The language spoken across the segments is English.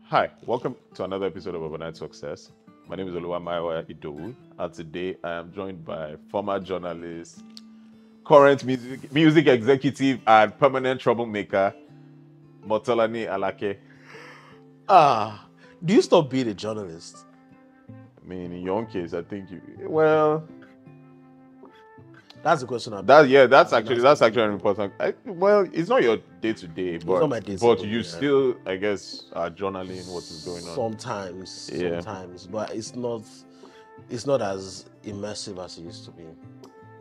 Hi, welcome to another episode of Overnight Success. My name is Oluwamayowa Idowu, and today I am joined by former journalist, current music executive, and permanent troublemaker, Motolani Alake. Do you stop being a journalist? I mean, in your own case, I think well, That's the question. that's actually an important. Well, it's not your day to day, but not my day-to-day, you yeah. still, I guess, are journaling what is going on. Sometimes, but it's not as immersive as it used to be.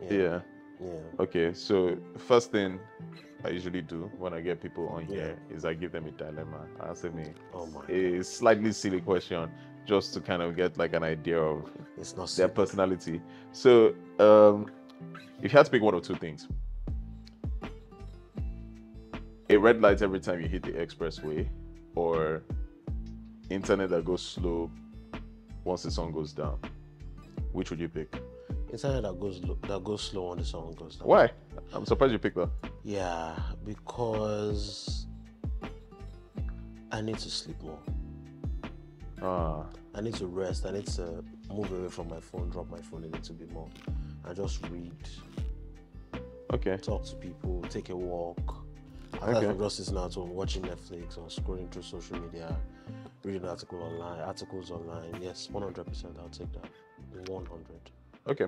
Yeah. Yeah. Okay, so first thing I usually do when I get people on here is I give them a dilemma. Answer me a slightly silly question just to kind of get like an idea of their personality. So, if you had to pick one or two things, a red light every time you hit the expressway, or internet that goes slow once the sun goes down, which would you pick? Internet that goes slow when the sun goes down. Why? I'm surprised you picked that. Yeah, because I need to sleep more. I need to rest. I need to move away from my phone, drop my phone a little bit more, and just read. Okay. Talk to people, take a walk. Aside from just sitting at home, watching Netflix or scrolling through social media, reading articles online. Yes, 100%. I'll take that. 100. Okay.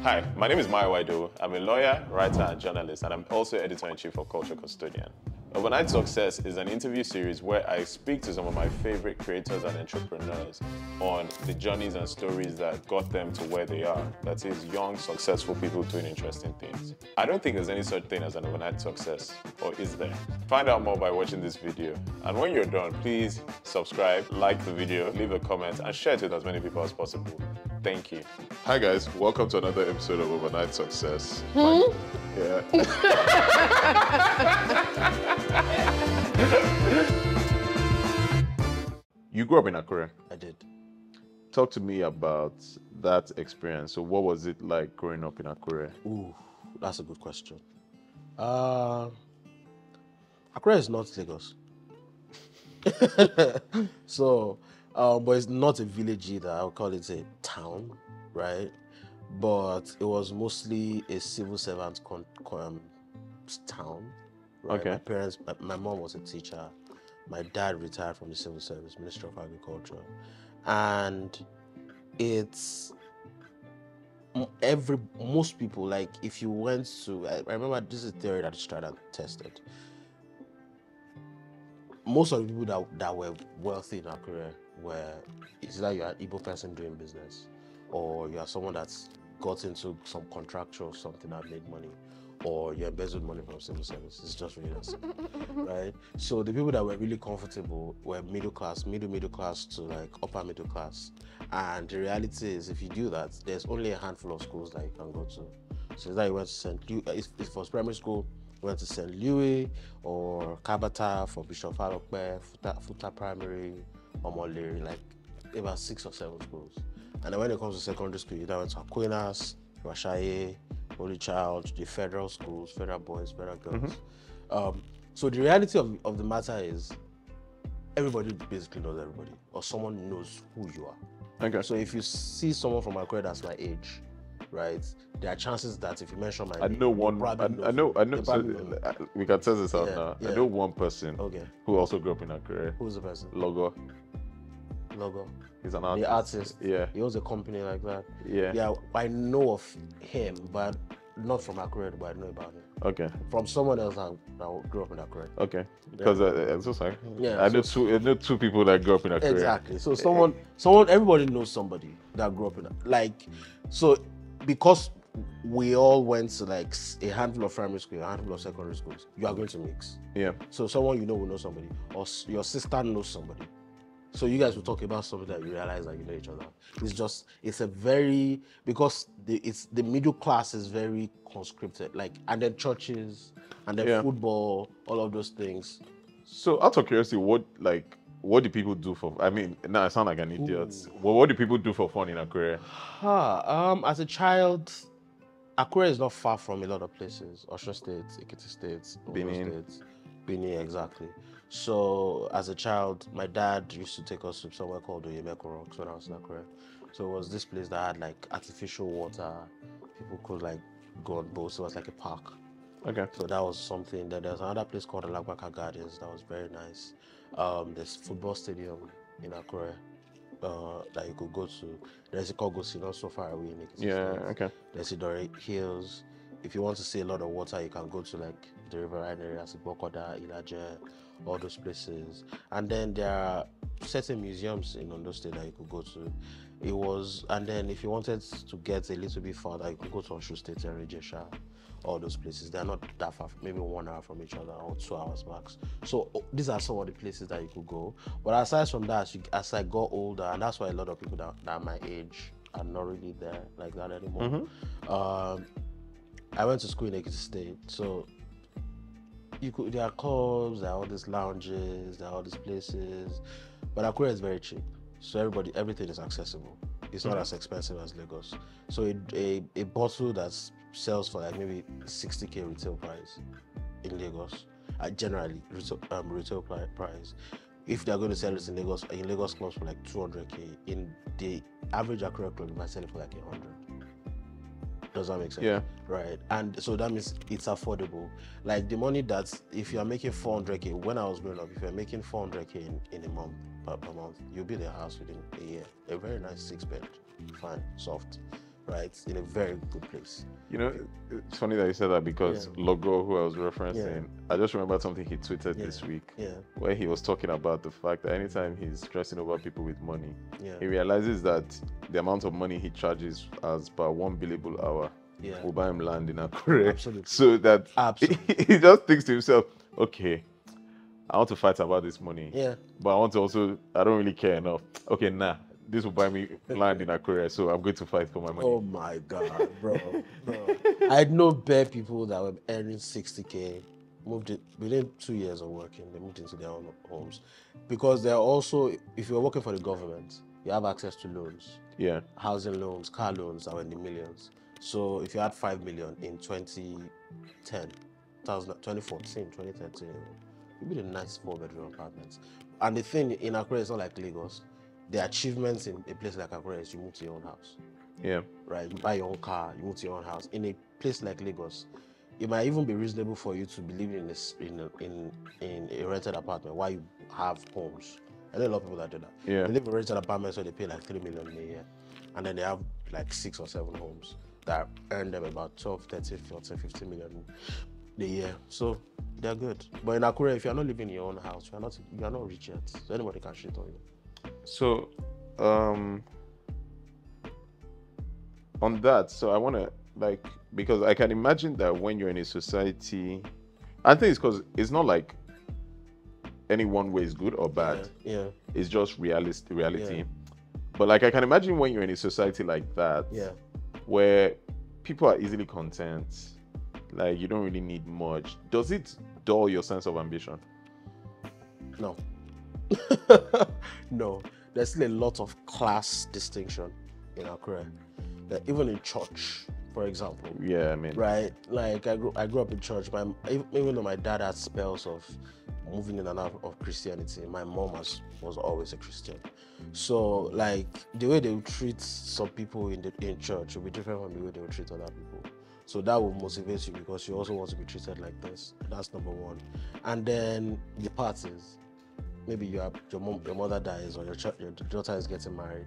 Hi, my name is Mayowa Idowu. I'm a lawyer, writer, and journalist, and I'm also editor-in-chief of Culture Custodian. Overnight Success is an interview series where I speak to some of my favorite creators and entrepreneurs on the journeys and stories that got them to where they are. That is, young, successful people doing interesting things. I don't think there's any such thing as an overnight success, or is there? Find out more by watching this video. And when you're done, please subscribe, like the video, leave a comment, and share it with as many people as possible. Thank you. Hi guys, welcome to another episode of Overnight Success. Yeah. You grew up in Akure. I did. Talk to me about that experience. So what was it like growing up in Akure? Ooh, that's a good question. Akure is not Lagos. So, but it's not a village either. I would call it a town, right? But it was mostly a civil servant town. Right? Okay. My parents, my mom was a teacher. My dad retired from the civil service, Minister of Agriculture. And it's most people, like if you went to, I remember this is a theory that is tried and tested. Most of the people that were wealthy in Akure were, it's either you're an Igbo person doing business, or you're someone that's got into some contractual or something that made money, or you embezzled money from civil service. It's just really that simple, right? So the people that were really comfortable were middle class to like upper middle class. And the reality is, if you do that, there's only a handful of schools that you can go to. So that you went to St. Louis, if for primary school, you went to St. Louis or Kabata for Bishop Falokpe, Futa Primary, Omolere, like about 6 or 7 schools. And then when it comes to secondary school, you went to Aquinas, Rashaye, Holy Child, the federal schools, federal boys, federal girls. So the reality of the matter is, everybody basically knows everybody, or someone knows who you are. Okay. So if you see someone from Akure that's my age, right, there are chances that if you mention my name, we can test this out now. Yeah. I know one person who also grew up in Akure. Who's the person? Logo. He's an artist. The artist. Yeah. He owns a company like that. Yeah. Yeah, I know of him, but not from Akure, but I know about him. Okay. From someone else that grew up in Akure. Okay. Because I'm so sorry. Yeah. I know two people that grew up in Akure. Exactly. So everybody knows somebody that grew up in so because we all went to like a handful of primary school, a handful of secondary schools, you are going to mix. Yeah. So someone you know will know somebody, or your sister knows somebody. So you guys will talk about something that you realize that you know each other. Because the middle class is very conscripted, like, and then churches, and then football, all of those things. So out of curiosity, what do people do for? I mean, now I sound like an idiot. What do people do for fun in Akure? As a child, Akure is not far from a lot of places. Osun State, Ekiti State, Benin, exactly. So as a child, my dad used to take us to somewhere called Oyemeko Rocks when I was in Akure. So it was this place that had like artificial water. People could like go on boats. So it was like a park. Okay. So that was something. Then there's another place called Alagbaka Gardens that was very nice. There's football stadium in Akure that you could go to. There's a Kogosi, not so far away in Ekiti Yeah. State. Okay. There's Idore Hills. If you want to see a lot of water, you can go to like the riverine areas, Bokoda, Ilaje, all those places. And then there are certain museums in Ondo State that you could go to. And then if you wanted to get a little bit further, you could go to Oshu State and Rejesha, all those places. They're not that far, maybe 1 hour from each other or 2 hours max. So these are some of the places that you could go. But aside from that, as I got older, and that's why a lot of people that are my age are not really there like that anymore. I went to school in Ekiti State, so there are clubs, there are all these lounges, there are all these places, but Akure is very cheap, so everything is accessible. It's not as expensive as Lagos. So a bottle that sells for like maybe 60k retail price in Lagos, generally retail price. If they're going to sell it in Lagos clubs for like 200k, in the average Akure club, you might sell it for like 100. Does that make sense? Yeah. Right. And so that means it's affordable. Like the money that if you're making 400k, when I was growing up, if you're making 400k in a month per month, you'll build a house within a year. A very nice 6-bed, fine, soft, right? In a very good place. You know, it's funny that you said that because Logo, who I was referencing, I just remembered something he tweeted this week where he was talking about the fact that anytime he's stressing over people with money, he realizes that the amount of money he charges as per 1 billable hour will buy him land in Akure. Absolutely. So that he just thinks to himself, okay, I want to fight about this money. But I don't really care enough. Okay, this will buy me land in Akure, so I'm going to fight for my money. Oh my God, bro. I know bare people that were earning 60k, moved it within 2 years of working, they moved into their own homes. Because they're also, if you're working for the government, you have access to loans. Yeah. Housing loans, car loans are in the millions. So if you had 5 million in 2014, 2013, you'd be in a nice 4-bedroom apartments. And the thing in Akure is not like Lagos. The achievements in a place like Akure is you move to your own house. Yeah. Right? You buy your own car, you move to your own house. In a place like Lagos, it might even be reasonable for you to be living in a rented apartment while you have homes. I know a lot of people that do that. Yeah. They live in rented apartments, so they pay like 3 million a year. And then they have like 6 or 7 homes that earn them about 12, 13, 14, 15 million a year. So they're good. But in Akure, if you're not living in your own house, you're not rich yet. So anybody can shit on you. So, on that, so I want to, because I can imagine that when you're in a society, I think it's because it's not like any one way is good or bad. Yeah. It's just reality. Yeah. But I can imagine when you're in a society like that, where people are easily content, like you don't really need much. Does it dull your sense of ambition? No. No. There's still a lot of class distinction in Akure. Even in church, for example. Yeah, I mean. Right? Like I grew up in church. Even though my dad had spells of moving in and out of Christianity, my mom was always a Christian. So like the way they would treat some people in church will be different from the way they would treat other people. So that will motivate you because you also want to be treated like this. That's number one. And then the parties. Maybe your mother dies or your daughter is getting married.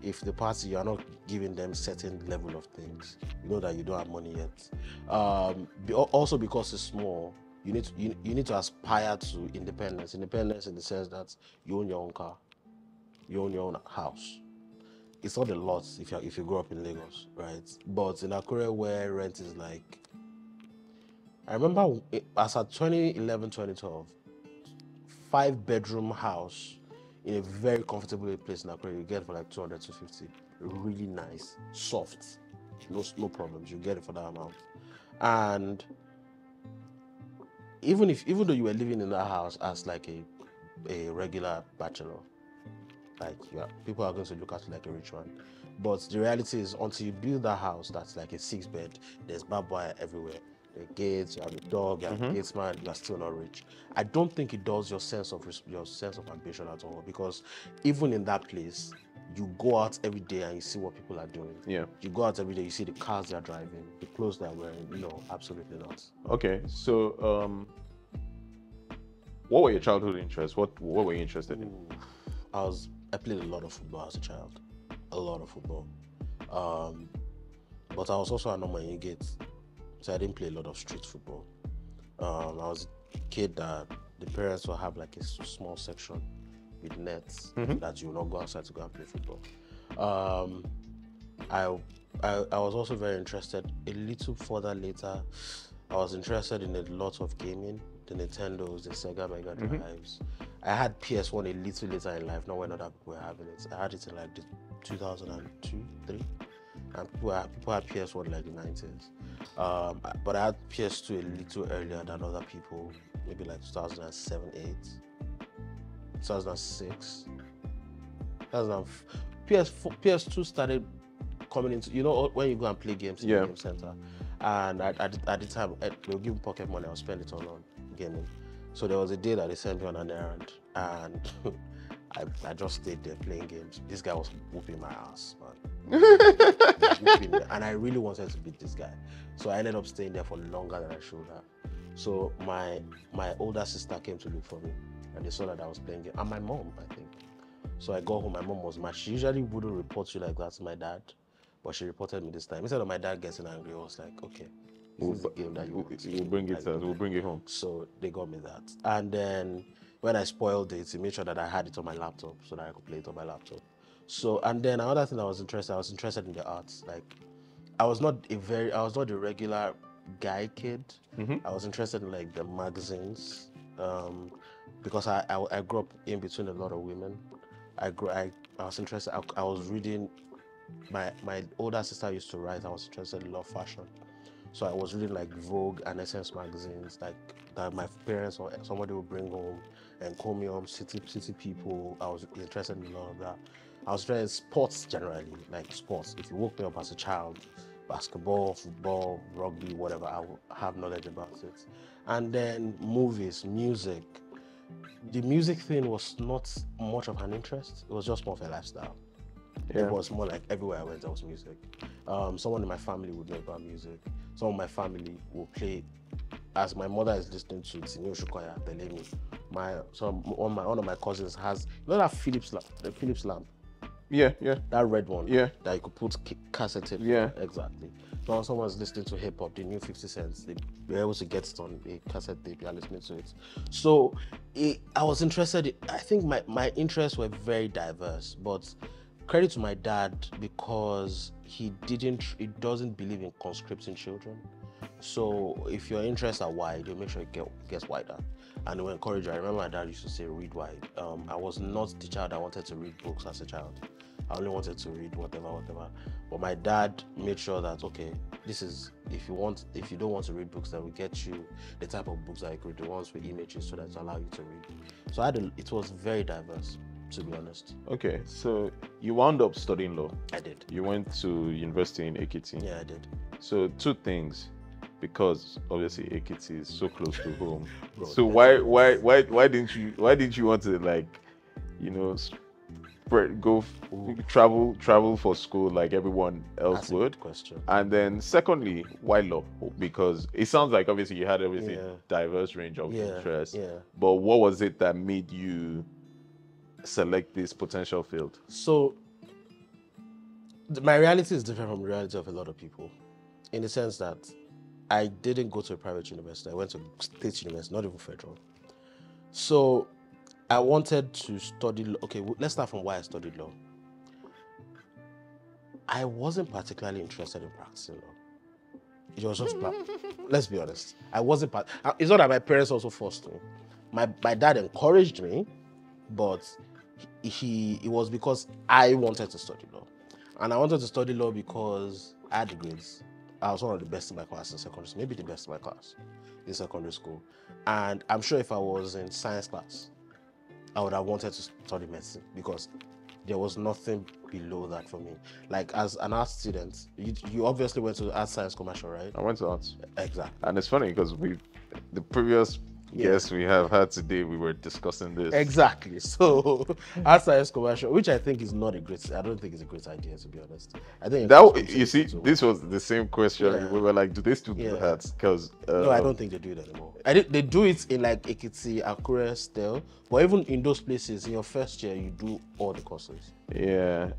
If the party, you are not giving them certain level of things, you know that you don't have money yet. Also because it's small, you need to aspire to independence. Independence in the sense that you own your own car, you own your own house. It's not a lot if you grow up in Lagos, right? But in Akure where rent is like, I remember as at 2011, 2012, 5-bedroom house in a very comfortable place in Akure, you get for like 200 to 50. Really nice, soft, no problems. You get it for that amount. And even though you were living in that house as like a regular bachelor, like people are going to look at you like a rich one. But the reality is, until you build that house that's like a 6-bed, there's barbed wire everywhere. the gates, you have a dog, you have a gatesman, you are still not rich. I don't think it does your sense of ambition at all, because even in that place, you go out every day and you see what people are doing. Yeah. You go out every day, you see the cars they're driving, the clothes they're wearing. No, absolutely not. Okay, so what were your childhood interests? What were you interested in? I played a lot of football as a child, a lot of football. But I was also an Omanyigate, so I didn't play a lot of street football. I was a kid that the parents will have like a small section with nets that you will not go outside to go and play football. I was also very interested. A little further later, I was interested in a lot of gaming, the Nintendos, the Sega Mega Drives. I had PS1 a little later in life, not when other people were having it. I had it in like the 2002, 3, and people had PS1 like the 90s. But I had PS2 a little earlier than other people, maybe like 2007, 8, 2006. PS2 started coming into, when you go and play games in the game center, and at the time they'll give me pocket money, I'll spend it on gaming. So there was a day that they sent me on an errand, and I just stayed there playing games. This guy was whooping my ass, man. And I really wanted to beat this guy, so I ended up staying there for longer than I should have. So my older sister came to look for me, and they saw that I was playing game, and my mom, I think. So I got home, my mom was mad. She usually wouldn't report you like that to my dad, but she reported me this time. Instead of my dad getting angry, I was like, okay, this is the game that you want. We'll bring it home. So they got me that. And then when I spoiled it, he made sure that I had it on my laptop so that I could play it on my laptop. So, and then another thing I was interested in the arts. Like, I was not a regular guy kid. I was interested in like the magazines, because I grew up in between a lot of women. I was interested. I was reading. My older sister used to write. I was interested in a lot of fashion, so I was reading like Vogue and Essence magazines, like that my parents or somebody would bring home, and Comium, City People. I was interested in a lot of that. I was interested in sports generally, like sports. If you woke me up as a child, basketball, football, rugby, whatever, I would have knowledge about it. And then movies, music. The music thing was not much of an interest. It was just more of a lifestyle. It was more like everywhere I went, there was music. Someone in my family would know about music. Some of my family will play, as my mother is listening to Timi Oshukoya, Telemi. One of my cousins has, that Philips lamp. Yeah. That red one. Yeah. That you could put cassette in. Yeah. Exactly. So when someone's listening to hip hop, the new 50 Cents, they were able to get it on a cassette tape and listening to it. So I was interested. I think my interests were very diverse, but credit to my dad, because he doesn't believe in conscripting children. So if your interests are wide, he'll make sure it gets wider. And he will encourage you. I remember my dad used to say, read wide. I was not the child that wanted to read books as a child. I only wanted to read whatever. But my dad made sure that, okay, this is, if you don't want to read books, then we get you the type of books that you could read, the ones with images, so that to allow you to read. So it was very diverse, to be honest. Okay, so you wound up studying law. I did. You went to university in Ekiti. Yeah, I did. So two things, because obviously Ekiti is so close to home. Bro, so why didn't you want to travel for school like everyone else That's would? a good question. And then secondly, why law? Because it sounds like obviously you had everything diverse range of interests. Yeah. But what was it that made you select this potential field? So my reality is different from the reality of a lot of people, in the sense that I didn't go to a private university. I went to state university, not even federal. So I wanted to study law. Okay, let's start from why I studied law. I wasn't particularly interested in practicing law. It was just, let's be honest. I wasn't. It's not that my parents also forced me. My dad encouraged me, but it was because I wanted to study law. And I wanted to study law because I had the grades. I was one of the best in my class in secondary school, maybe the best in my class in secondary school. And I'm sure if I was in science class, I would have wanted to study medicine, because there was nothing below that for me. Like as an art student, you obviously went to art science commercial, right? I went to arts. Exactly. And it's funny because the previous guests we have had today, we were discussing this. Exactly. So art science commercial, which I think is not a great. I don't think it's a great idea, to be honest. I think that you see, this was the same question. Yeah. We were like, do they still do that? Because no, I don't think they do it anymore. They do it in like Ekiti, Akure still, but even in those places, in your first year, you do all the courses. Yeah,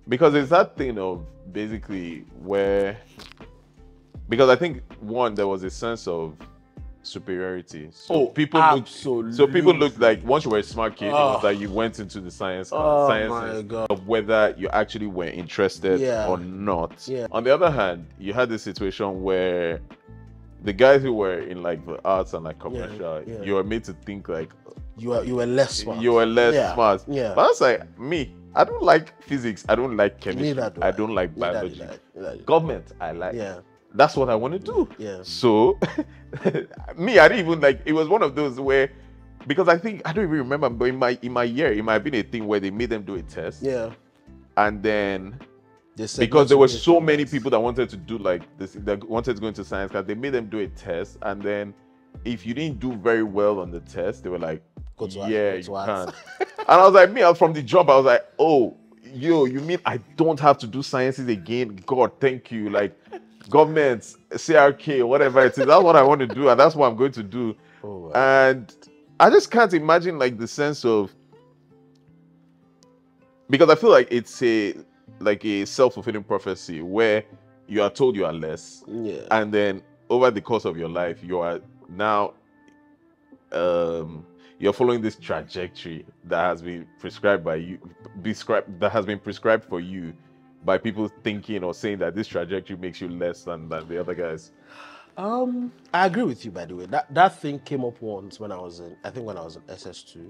because it's that thing of basically where, because I think there was a sense of superiority. So people looked like once you were a smart kid, it was like you went into the sciences of whether you actually were interested or not. Yeah. On the other hand, you had this situation where the guys who were in like the arts and like commercial, you were made to think like you were less smart. You were less smart. Yeah. But that's like me. I don't like physics. I don't like chemistry. I don't like biology. Government, I like. Yeah. That's what I want to do. Yeah. So, me, I didn't even like. It was one of those where, because I think I don't even remember, but in my year, it might have been a thing where they made them do a test. Yeah. And then, because there were so many people that wanted to do like this, that wanted to go into science class, they made them do a test, and then, if you didn't do very well on the test, they were like, you can't. And I was like, from the job, I was like, oh, you mean I don't have to do sciences again? God, thank you. Like. Government, CRK, whatever it is, that's what I want to do, and that's what I'm going to do. Oh, wow. And I just can't imagine like the sense of, because I feel like it's a self-fulfilling prophecy where you are told you are less, and then over the course of your life, you are now you're following this trajectory that has been prescribed by you, that has been prescribed for you by people thinking or saying that this trajectory makes you less than the other guys. I agree with you, by the way. That thing came up once when I was in SS2,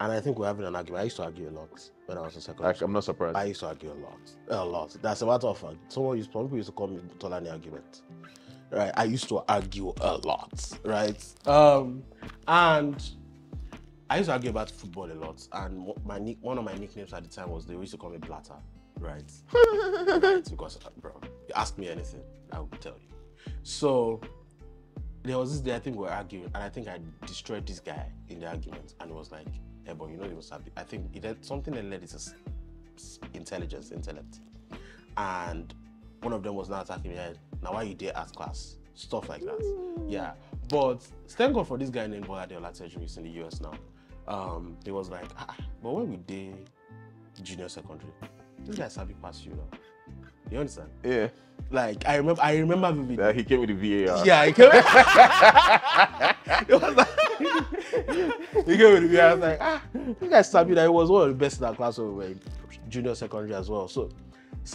and I think we're having an argument. I used to argue a lot when I was in secondary school. I'm not surprised. I used to argue a lot. That's a matter of fact. Some people used to call me Motolani argument. Right? I used to argue a lot. Right? And I used to argue about football a lot, and one of my nicknames at the time was they used to call me Blatter. Right? Because, bro, you ask me anything, I will tell you. So, there was this day I think we were arguing, and I think I destroyed this guy in the argument, and it was like, hey, but you know, he was happy. I think it had something that led to intellect. And one of them was now attacking me, now why you dare art class? Stuff like that. Yeah. But thank God for this guy named Bolade Alake, who's in the US now. He was like, but when we did junior secondary, this guy sabi pass you now. You understand? Yeah. Like I remember vividly. That he came with the VAR. Yeah, he came. It was like, he came with the VAR. I was like, this guy sabi that he was one of the best in that class when we were in junior secondary as well. So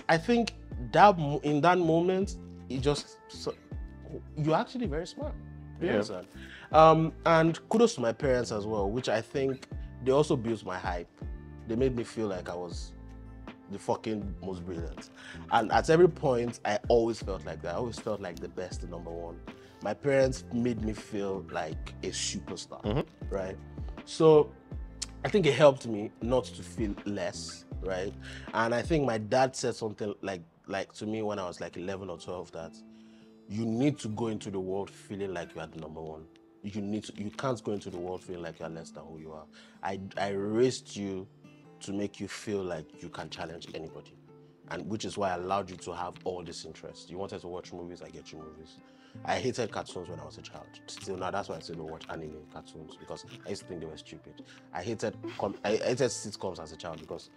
I think that in that moment, you're actually very smart. You understand? And kudos to my parents as well, which I think they also built my hype. They made me feel like I was the fucking most brilliant. And at every point, I always felt like that. I always felt like the best, the number one. My parents made me feel like a superstar, right? So I think it helped me not to feel less, right? And I think my dad said something like to me when I was like 11 or 12 that you need to go into the world feeling like you are the number one. You can't go into the world feeling like you're less than who you are. I raised you to make you feel like you can challenge anybody. And which is why I allowed you to have all this interest. You wanted to watch movies, I get you movies. I hated cartoons when I was a child. Still now, that's why I still don't watch anime cartoons, because I used to think they were stupid. I hated sitcoms as a child because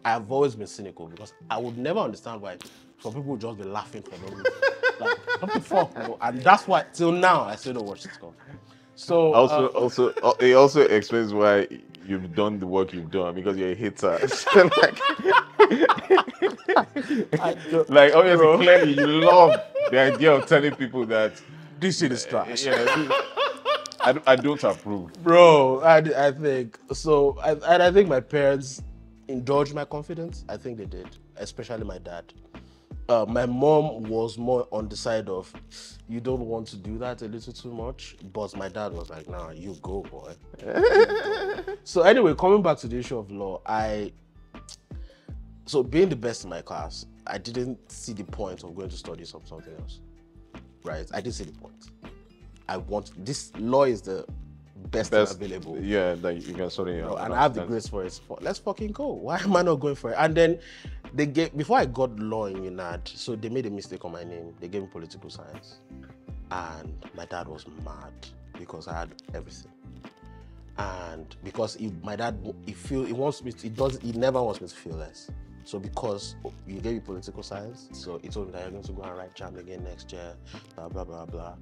I've always been cynical, because I would never understand why some people would just be laughing for no reason. Like, what the fuck, bro? And that's why till now I still don't watch sitcoms. So it also explains why you've done the work you've done, because you're a hater. Like obviously, clearly you love the idea of telling people that this shit is trash. I don't approve, bro. I think so. I think my parents indulged my confidence. I think they did, especially my dad. My mom was more on the side of, you don't want to do that a little too much, but my dad was like, nah, you go, boy. You go. So anyway, coming back to the issue of law, I So being the best in my class, I didn't see the point of going to study something else, right? I didn't see the point. I want this law is the best thing available. Yeah, that you can study. And I have the grades for it. Let's fucking go. Why am I not going for it? And then they gave, before I got law in UNAD, so they made a mistake on my name. They gave me political science, and my dad was mad because I had everything. And because my dad, he never wants me to feel less. So because you gave me political science, so he told me that you're going to go and write JAM again next year, blah, blah, blah, blah.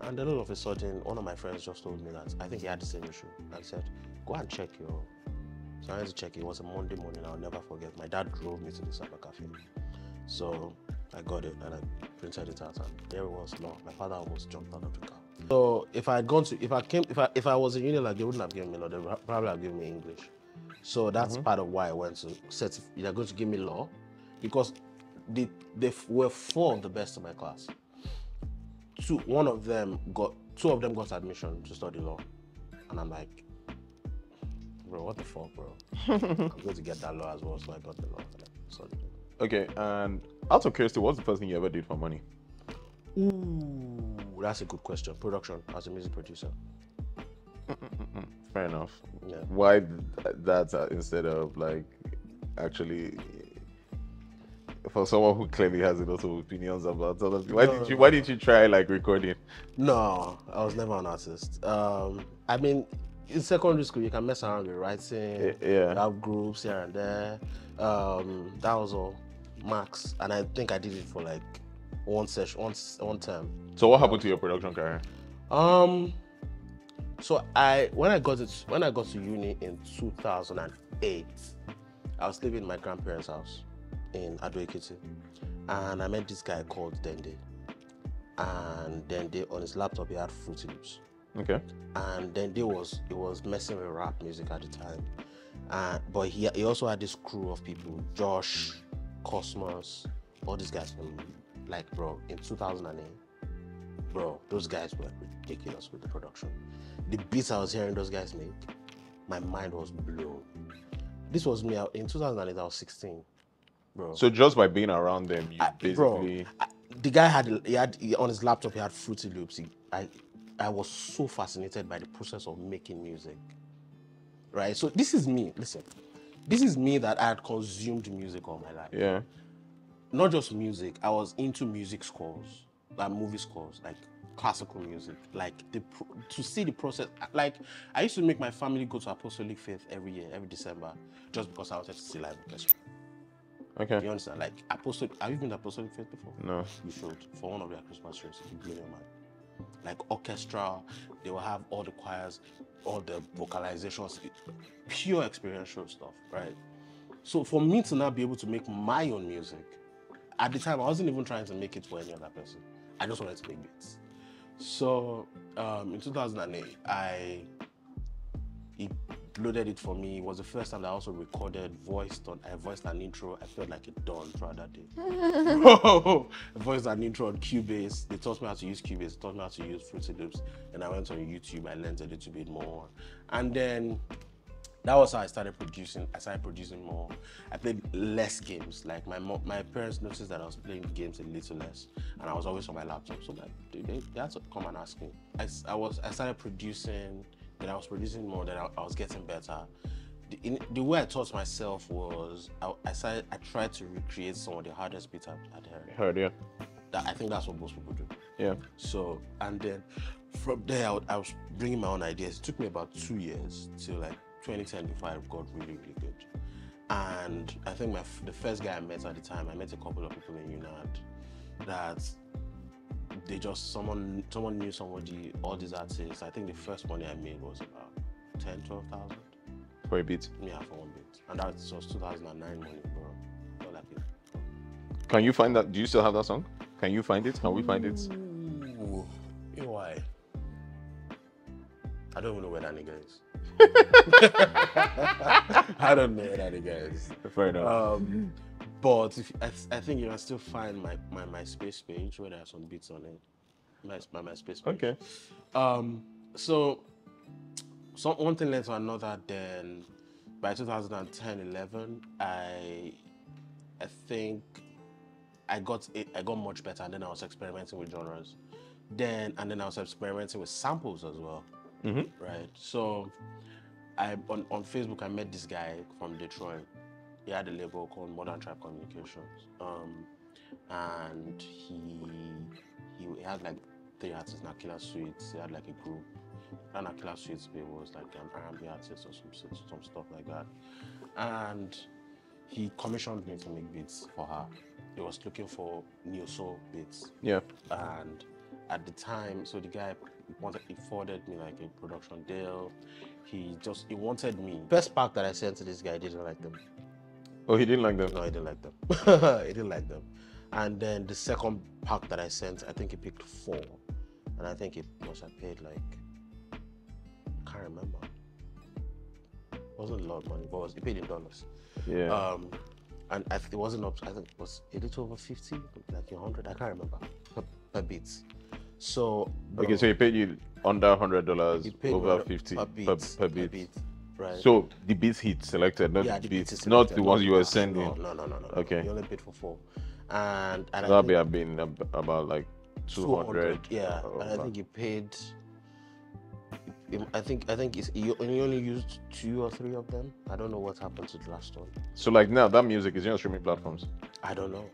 And then all of a sudden, one of my friends just told me that I think he had the same issue. And he said, go and check your... So I went to check it. It was a Monday morning. I'll never forget. My dad drove me to the cyber cafe. So I got it and I printed it out, and there it was. No, my father almost jumped out of the car. So if I was in Unilag, they wouldn't have given me law. They would probably have given me English. So that's part of why I went to they're going to give me law, because they were 4 of the best in my class. Two of them got admission to study law, and I'm like, bro, what the fuck, bro? I'm going to get that law as well, so I got the law and I studied it. Okay, and out of curiosity, what's the first thing you ever did for money? Ooh, that's a good question. Production as a music producer. Fair enough. Yeah. Why that instead of like actually for someone who clearly has a lot of opinions about other people? Why did you try like recording? No, I was never an artist. I mean, in secondary school you can mess around with writing. Yeah. Have groups here and there. That was all max, and I think I did it for like one term. So what happened to your production career? So when I got to uni in 2008, I was living in my grandparents' house in Ado-Ekiti, and I met this guy called Dende. And Dende, on his laptop, he had Fruity Loops. Okay. And Dende was messing with rap music at the time, but he also had this crew of people, Josh, Cosmos, all these guys from, like, bro, in 2008, bro, those guys were ridiculous with the production. The beats I was hearing those guys make, my mind was blown. This was me in 2008. I was 16, bro. So just by being around them, you basically. The guy had on his laptop. He had Fruity Loops. I was so fascinated by the process of making music. Right. So this is me. Listen, this is me that I had consumed music all my life. Yeah. Not just music. I was into music scores, like movie scores, like classical music, like to see the process. Like I used to make my family go to Apostolic Faith every year, every December, just because I wanted to see live orchestra. Okay. You understand? Like Apostolic. Have you been to Apostolic Faith before? No. You should. For one of their Christmas shows, it blew your mind. Like orchestra, they will have all the choirs, all the vocalizations, pure experiential stuff, right? So for me to now be able to make my own music, at the time I wasn't even trying to make it for any other person. I just wanted to make beats. So in 2008, he loaded it for me. It was the first time that I also recorded, I voiced an intro. I felt like a don throughout that day. I voiced an intro on Cubase. They taught me how to use Cubase. They taught me how to use Fruity Loops. And I went on YouTube. I learned a little bit more. And then that was how I started producing. I started producing more. I played less games. Like my parents noticed that I was playing games a little less, and I was always on my laptop. So like they had to come and ask me. I started producing. Then I was producing more. Then I was getting better. The way I taught myself was I tried to recreate some of the hardest beats I'd heard. Yeah. I think that's what most people do. Yeah. So and then from there I was bringing my own ideas. It took me about 2 years till like 2010 before I got really, really good. And I think the first guy I met at the time, I met a couple of people in UNAD that someone knew somebody, all these artists. I think the first money I made was about 12,000. For a beat? Yeah, for one beat. And that was 2009 money, bro. Like it. Can you find that? Do you still have that song? Can you find it? Can we find it? Ooh, why? I don't even know where that nigga is. I don't know where that nigga is. Fair enough. But I think you can still find my MySpace page where there are some beats on it. My MySpace page. Okay. So one thing led to another. Then by 2010-11, I I think I got much better, and then I was experimenting with genres. Then I was experimenting with samples as well. Right. So on Facebook I met this guy from Detroit. He had a label called Modern Tribe Communications. And he had like 3 artists, Nakila Suites. He had like a group. And Nakila Suites was like an R&B artist or some stuff like that. And he commissioned me to make beats for her. He was looking for neo soul beats. Yeah. And at the time, so the guy he forwarded me like a production deal. He wanted me. First pack that I sent to this guy, he didn't like them. Oh, he didn't like them? No, he didn't like them. He didn't like them. And then the second pack that I sent, I think he picked 4. And I think it must have paid like, I can't remember. It wasn't a lot of money, but he paid in dollars. Yeah. And it wasn't up, I think it was a little over 50, like 100, I can't remember, per beat. So, Okay, so he paid you under $100, over 50 per beat. Right. So the beats he selected, not the beats, not the ones you were sending. No. Okay. He only paid for 4, and that'll be been about like 200. Yeah, and I think he paid. I think he only used 2 or 3 of them. I don't know what happened to the last one. So like now that music is on streaming platforms. I don't know.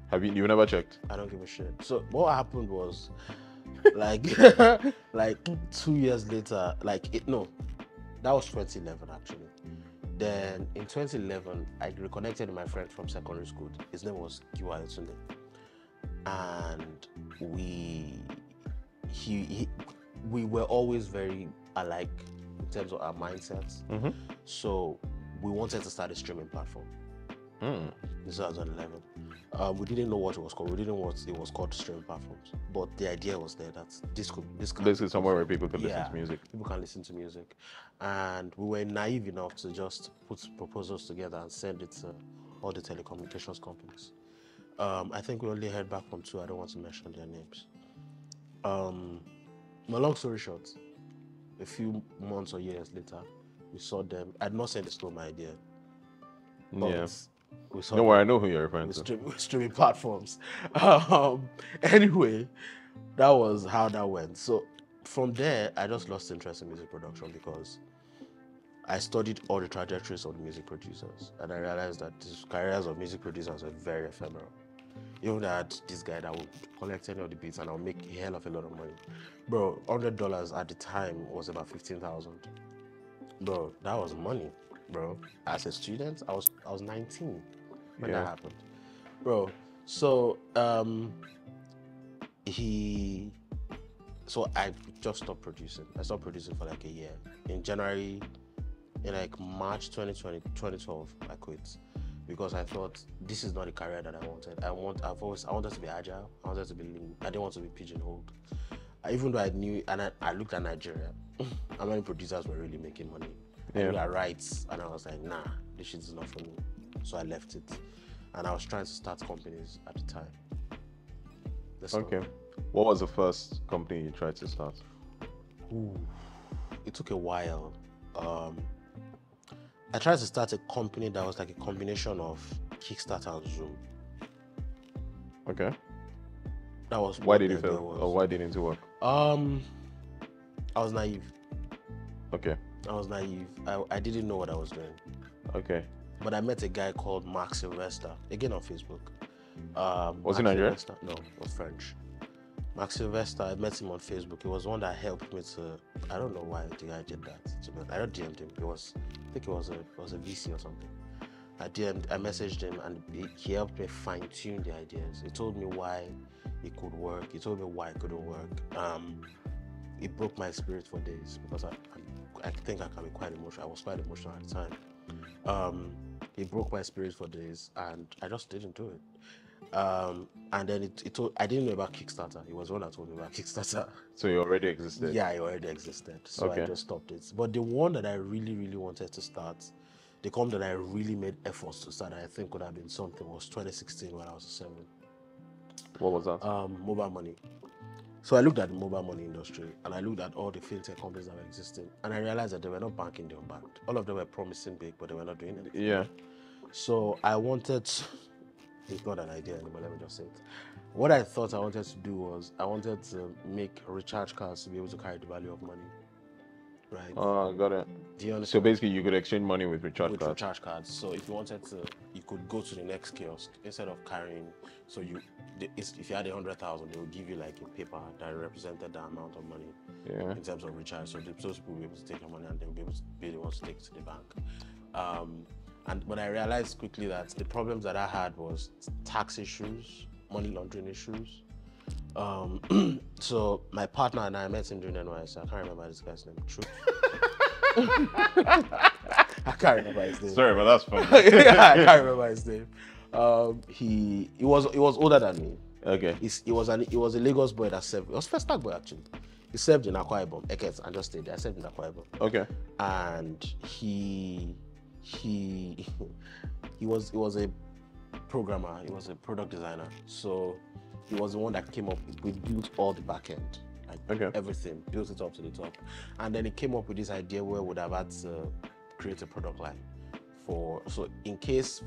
Have you never checked? I don't give a shit. So what happened was, like, like 2 years later, that was 2011 actually. Then in 2011, I reconnected with my friend from secondary school. His name was Giwa Etunde. And we were always very alike in terms of our mindsets. So we wanted to start a streaming platform. This was 2011. We didn't know what it was called. We didn't know what it was called, streaming platforms. But the idea was there that this is somewhere where people could listen to music. People can listen to music. And we were naive enough to just put proposals together and send it to all the telecommunications companies. I think we only heard back from 2. I don't want to mention their names. Long story short, a few months or years later, we saw them. I'd not said this to my idea. We saw don't worry, I know who you're referring to. Streaming platforms. Anyway, that was how that went. So from there, I just lost interest in music production because I studied all the trajectories of the music producers, and I realized that these careers of music producers are very ephemeral. Even that this guy that would collect any of the beats and I'll make a hell of a lot of money. Bro, $100 at the time was about 15,000. Bro, that was money, bro. As a student, I was 19 when that happened. Bro, so I just stopped producing. I stopped producing for like a year. In like March 2012, I quit. Because I thought this is not the career that I wanted. I wanted to be agile. I wanted to be lean. I didn't want to be pigeonholed. Even though I knew, and I looked at Nigeria, how many producers were really making money. I knew at rights, and I was like, nah, this shit is not for me. So I left it, and I was trying to start companies at the time. Okay. What was the first company you tried to start? It took a while. I tried to start a company that was like a combination of Kickstarter and Zoom. Okay. That was why did it fail, or why didn't it work? I was naive. Okay. I was naive. I didn't know what I was doing. Okay. But I met a guy called Mark Sylvester, again on Facebook. Was he Nigerian? No, he was French. Mark Sylvester, I met him on Facebook. He was one that helped me to, I don't know why the guy did that. I don't DM'd him. I think it was a VC or something. I messaged him and he helped me fine tune the ideas. He told me why it could work. He told me why it couldn't work. It broke my spirit for days because I think I can be quite emotional. I was quite emotional at the time. It broke my spirit for days and I just didn't do it. And then I didn't know about Kickstarter. It was one that told me about Kickstarter. So it already existed? Yeah, it already existed. So I just stopped it. But the one that I really, really wanted to start, the company that I really made efforts to start, I think would have been something, was 2016 when I was 7. What was that? Mobile money. So I looked at the mobile money industry and I looked at all the fintech companies that were existing and I realized that they were not banking, they were banked. All of them were promising big, but they were not doing anything. Yeah. So I wanted it's not an idea anymore, let me just say it. What I thought I wanted to do was I wanted to make recharge cards to be able to carry the value of money. Right. Oh, got it. Do you So understand? basically, you could exchange money with recharge With cards. recharge cards. So if you wanted to, you could go to the next kiosk instead of carrying. So if you had 100,000, they would give you like a paper that represented the amount of money Yeah. in terms of recharge. So those people will be able to take your money and they'll be able to be the ones to take it to the bank. But I realized quickly that the problems that I had was tax issues, money laundering issues. So my partner and I met him during NYC. I can't remember this guy's name. True. I can't remember his name. Sorry, but that's funny. I can't remember his name. He was older than me. Okay. He was a Lagos boy that served. He was first tag boy actually. He served in Akure Ibom, Eket, and just stayed there. I served in Akure Ibom. Okay. And he was a programmer. He was a product designer. So he was the one that came up. We built all the back end, like everything, built it up to the top, and then he came up with this idea where we would have had to create a product line in case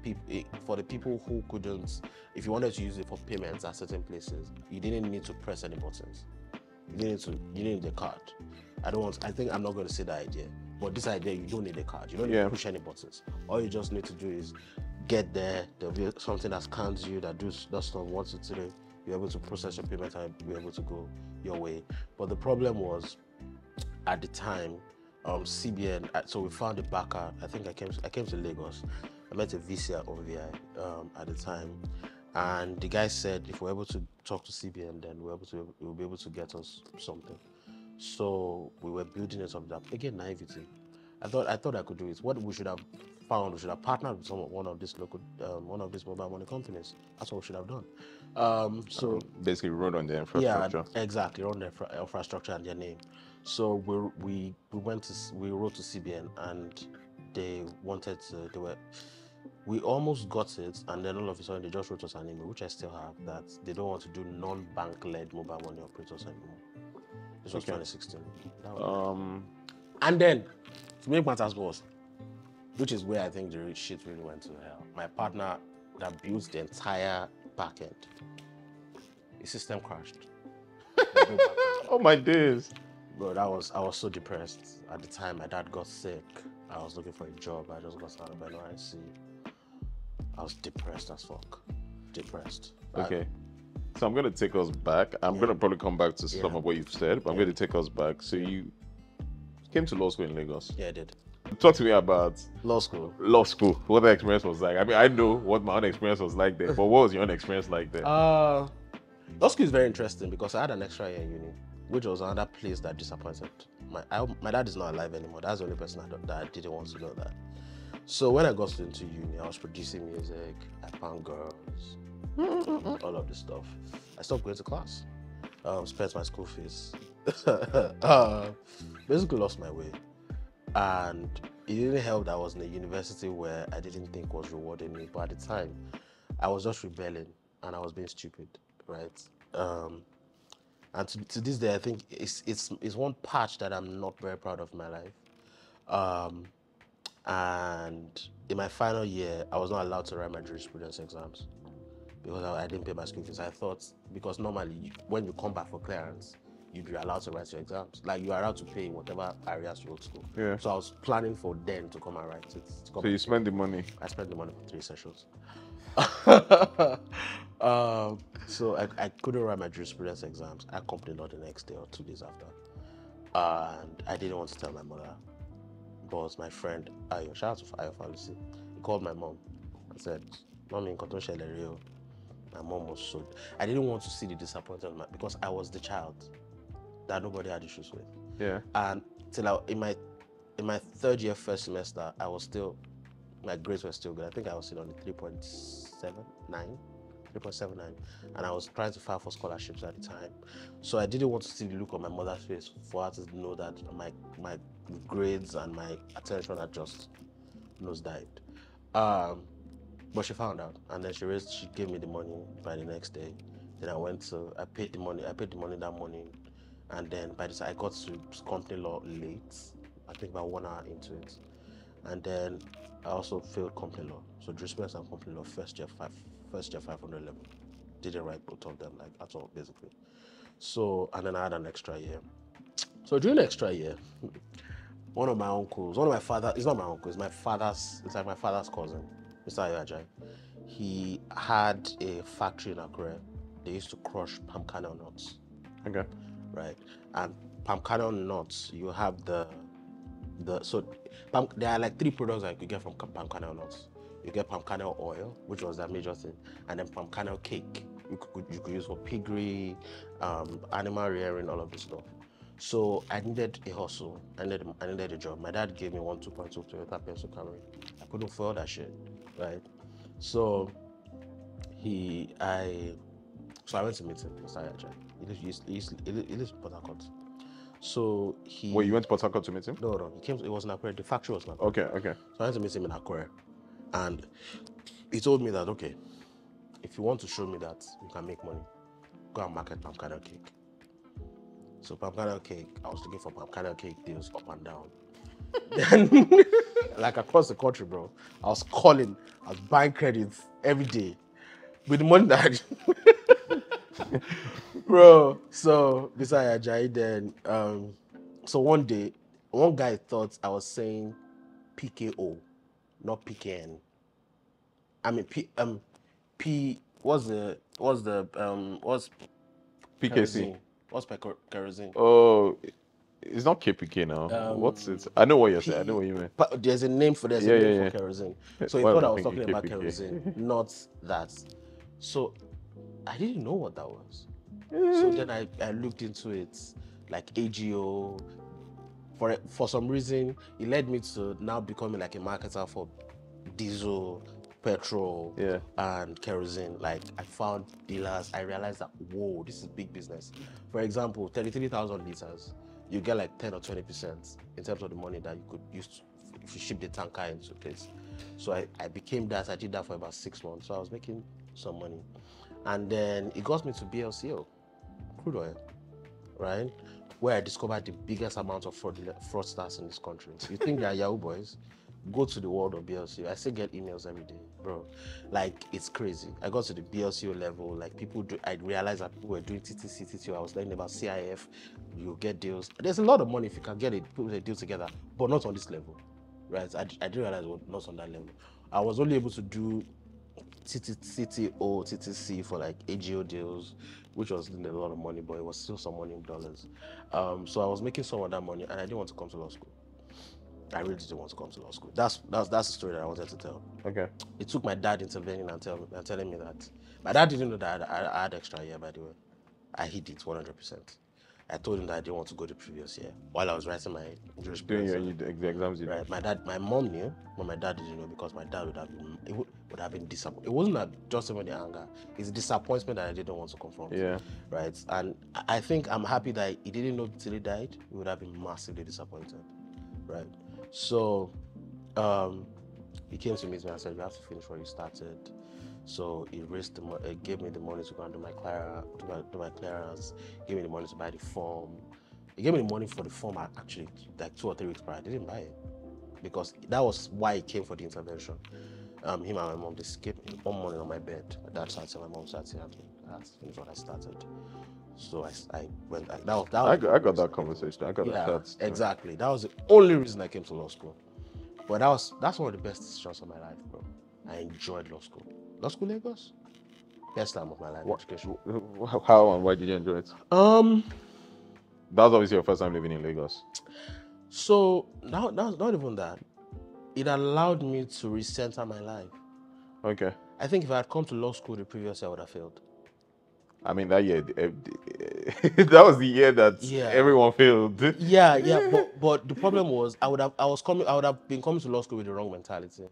people, for the people who couldn't, if you wanted to use it for payments at certain places, you didn't need to press any buttons. You need a card. I think I'm not going to say that idea, but this idea, you don't need a card. You don't need to push any buttons. All you just need to do is get there. There'll be something that scans you, that does stuff 1, 2, 3. You're able to process your payment and be able to go your way. But the problem was, at the time, CBN. So we found a backer. I think I came to Lagos. I met a VC at OVI at the time, and the guy said if we're able to talk to CBN, then we'll be able to get us something. So we were building it up. That again, naivety. I thought I could do it. What we should have found, we should have partnered with one of these mobile money companies. That's what we should have done. So basically, wrote on the infrastructure. Yeah, exactly, on the infrastructure and their name. So we wrote to CBN, and they wanted to. We almost got it, and then all of a sudden they just wrote us an email, which I still have, that they don't want to do non-bank-led mobile money operators anymore. This was 2016. And then, to make matters worse, which is where I think the shit really went to hell. My partner that built the entire backend, his system crashed. Oh my days. Bro, I was so depressed. At the time, my dad got sick. I was looking for a job. I just got out of NYC. I was depressed as fuck. Depressed. Okay. So I'm going to take us back. I'm going to probably come back to some of what you've said, but I'm going to take us back. So you came to law school in Lagos. Yeah, I did. Talk to me about law school. Law school. What the experience was like. I mean, I know what my own experience was like there, but what was your own experience like there? Law school is very interesting because I had an extra year in uni, which was another place that disappointed. My dad is not alive anymore. That's the only person that I didn't want to know that. So when I got into uni, I was producing music, I found girls, all of this stuff. I stopped going to class, spent my school fees, basically lost my way. And it didn't help that I was in a university where I didn't think was rewarding me. But at the time, I was just rebelling and I was being stupid, right? And to this day, I think it's one patch that I'm not very proud of in my life. And in my final year, I was not allowed to write my jurisprudence exams because I didn't pay my school fees. I thought, because normally when you come back for clearance, you'd be allowed to write your exams. Like, you are allowed to pay whatever areas you go to school. Yeah. So I was planning for them to come and write it. So you spent the money? I spent the money for 3 sessions. So I couldn't write my jurisprudence exams. I complained on the next day or 2 days after. And I didn't want to tell my mother. But my friend, Ayo, shout out to Ayo Falusi, he called my mom and said, Mommy, my mom was so... I didn't want to see the disappointment because I was the child that nobody had issues with. Yeah. And in my 3rd year, 1st semester, I was still... My grades were still good. I think I was still on the 3.79, and I was trying to file for scholarships at the time. So I didn't want to see the look on my mother's face for her to know that my grades and my attention had just nosedived. But she found out, and then she gave me the money by the next day. Then I paid the money that morning, and then by the time I got to company law late, I think about 1 hour into it. And then I also failed company law. So jurisprudence and company law, first year 500 level. Didn't write both of them like at all, basically. So, and then I had an extra year. So during the extra year, one of my uncles, one of my father, it's not my uncle, it's my father's, it's like my father's cousin, Mr. Ayajai. He had a factory in Akure. They used to crush palm kernel nuts. Okay. Right? And palm kernel nuts, you have there are like 3 products that you could get from palm kernel nuts. You get palm kernel oil, which was that major thing, and then palm kernel cake. You could use for piggery, animal rearing, all of this stuff. So I needed a hustle. I needed a job. My dad gave me one 2.2 Toyota Pencil Camry. I couldn't afford that shit, right? So I went to meet him, Mr. Yaja. He lives in Port Harcourt. So he. Wait, you went to Port Harcourt to meet him? No, he came. It was in Akure. The factory was in Akure. Okay. So I went to meet him in Akure, and he told me that, okay, if you want to show me that you can make money, go and market palm kernel cake. So palm kernel cake, I was looking for palm kernel cake deals up and down. Then, like across the country, bro, I was buying credits every day with the money that bro. So besides Ajayi, then so one day, one guy thought I was saying PKO, not PKN. I mean what's PKC. kerosene? What's kerosene? Oh, it's not KPK now. What's it? I know what you're saying. I know what you mean. There's a name for for kerosene. So he Why am thought I I was thinking talking about KPK? kerosene, not that. So I didn't know what that was. So then I looked into it, like AGO. For some reason, it led me to now becoming like a marketer for diesel, petrol, and kerosene. Like I found dealers. I realized that, whoa, this is big business. For example, 33,000 liters, you get like 10 or 20% in terms of the money that you could use if you ship the tanker into place. So I became that. I did that for about 6 months. So I was making some money, and then it got me to BLCO, crude oil, right? Where I discovered the biggest amount of fraudsters in this country. You think they are Yahoo boys? Go to the world of BLCO. I still get emails every day, bro. Like, it's crazy. I got to the BLCO level. Like, I realized that people were doing TTC, TTO. I was learning about CIF. You get deals. There's a lot of money if you can get it, put a deal together, but not on this level, right? I didn't realize it was not on that level. I was only able to do CTO, TTC for like AGO deals, which was a lot of money, but it was still some money in dollars. So I was making some of that money, and I didn't want to come to law school. I really didn't want to come to law school. That's the story that I wanted to tell. Okay. It took my dad intervening and telling me that. My dad didn't know that I had extra year, by the way. I hid it 100%. I told him that I didn't want to go the previous year while I was writing my jurisprudence. Doing the exams. Right. My mom knew, but my dad didn't know, because my dad would have been disappointed. It wasn't just even the anger; it's the disappointment that I didn't want to confront. Yeah. Right. And I think I'm happy that he didn't know till he died. He would have been massively disappointed. Right. So, he came to meet me and said, "You have to finish what you started." So he gave me the money to go and do my clearance. Gave me the money to buy the form. He gave me the money for the form actually like 2 or 3 weeks prior. I didn't buy it because that was why he came for the intervention. Him and my mom, they skipped me one morning on my bed. My dad started, my mom started, and that's what I started. So I went. I got that conversation. I got that. Exactly. That was the only reason I came to law school. But that's one of the best decisions of my life, bro. I enjoyed law school. Law school Lagos, best time of my life. Education. How and why did you enjoy it? That was obviously your first time living in Lagos. So not even that. It allowed me to recenter my life. Okay. I think if I had come to law school the previous year, I would have failed. I mean, that year, that was the year that everyone failed. Yeah. But the problem was, I would have been coming to law school with the wrong mentality.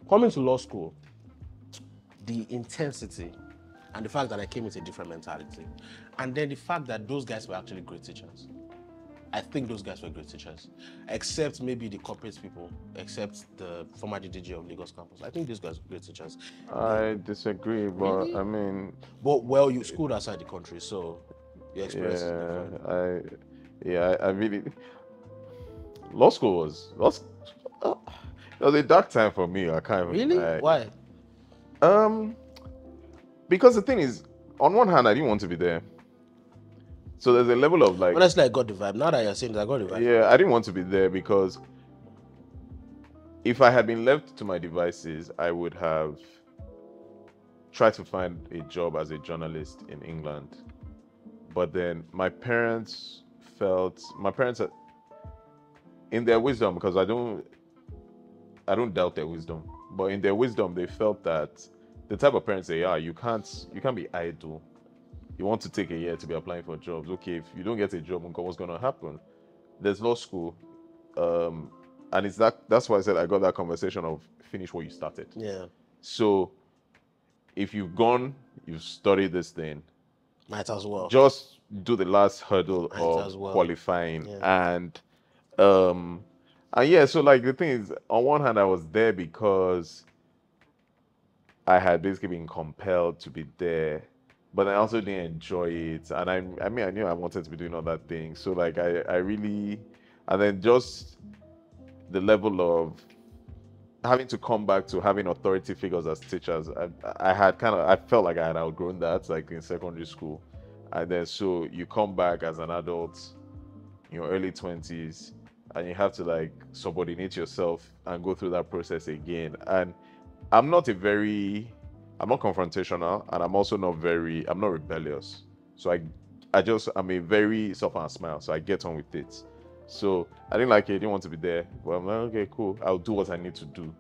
Coming to law school, the intensity and the fact that I came with a different mentality, and then the fact that those guys were actually great teachers. I think those guys were great teachers, except maybe the corporate people, except the former DDG of Lagos campus. I think these guys were great teachers. I disagree, but really? I mean... But, well, you schooled outside the country, so your experience is different. I really... Law school was... It was a dark time for me. I can't even. Really? Why? Because the thing is, on one hand, I didn't want to be there. So there's a level of like. Honestly, I got the vibe. Now that you're saying that, I got the vibe. Yeah, I didn't want to be there because if I had been left to my devices, I would have tried to find a job as a journalist in England. But then my parents in their wisdom, because I don't doubt their wisdom, but in their wisdom, they felt that the type of parents they are, you can't be idle. You want to take a year to be applying for jobs. Okay, if you don't get a job, what's going to happen? There's law school, and it's that's why I said I got that conversation of finish what you started. Yeah. So if you've studied this thing, might as well just do the last hurdle of qualifying. Yeah. And yeah, so like the thing is, on one hand, I was there because I had basically been compelled to be there, but I also didn't enjoy it. And I mean, I knew I wanted to be doing other things. So like I really, and then just the level of having to come back to having authority figures as teachers, I felt like I had outgrown that, like in secondary school. And then so you come back as an adult in your early 20s and you have to like subordinate yourself and go through that process again. And I'm not confrontational, and I'm also not rebellious. So I'm a very soft and smile, so I get on with it. So I didn't like it, I didn't want to be there. But I'm like, okay, cool, I'll do what I need to do.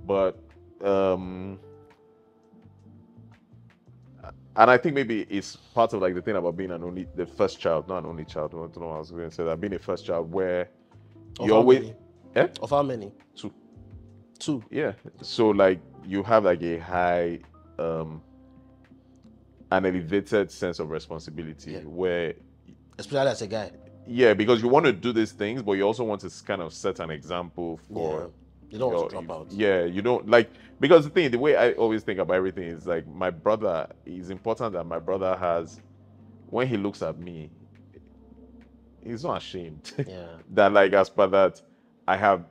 But and I think maybe it's part of like the thing about being the first child, not an only child. I don't know what I was going to say, that being a first child where you always Of how many? Two. Yeah. So like you have like a high an elevated sense of responsibility, where especially as a guy. Yeah, because you want to do these things, but you also want to kind of set an example for. You don't want to drop out. Yeah, you don't like, because the way I always think about everything is like my brother. It's important that my brother has, when he looks at me, he's not ashamed. Yeah. That like as per that, I have,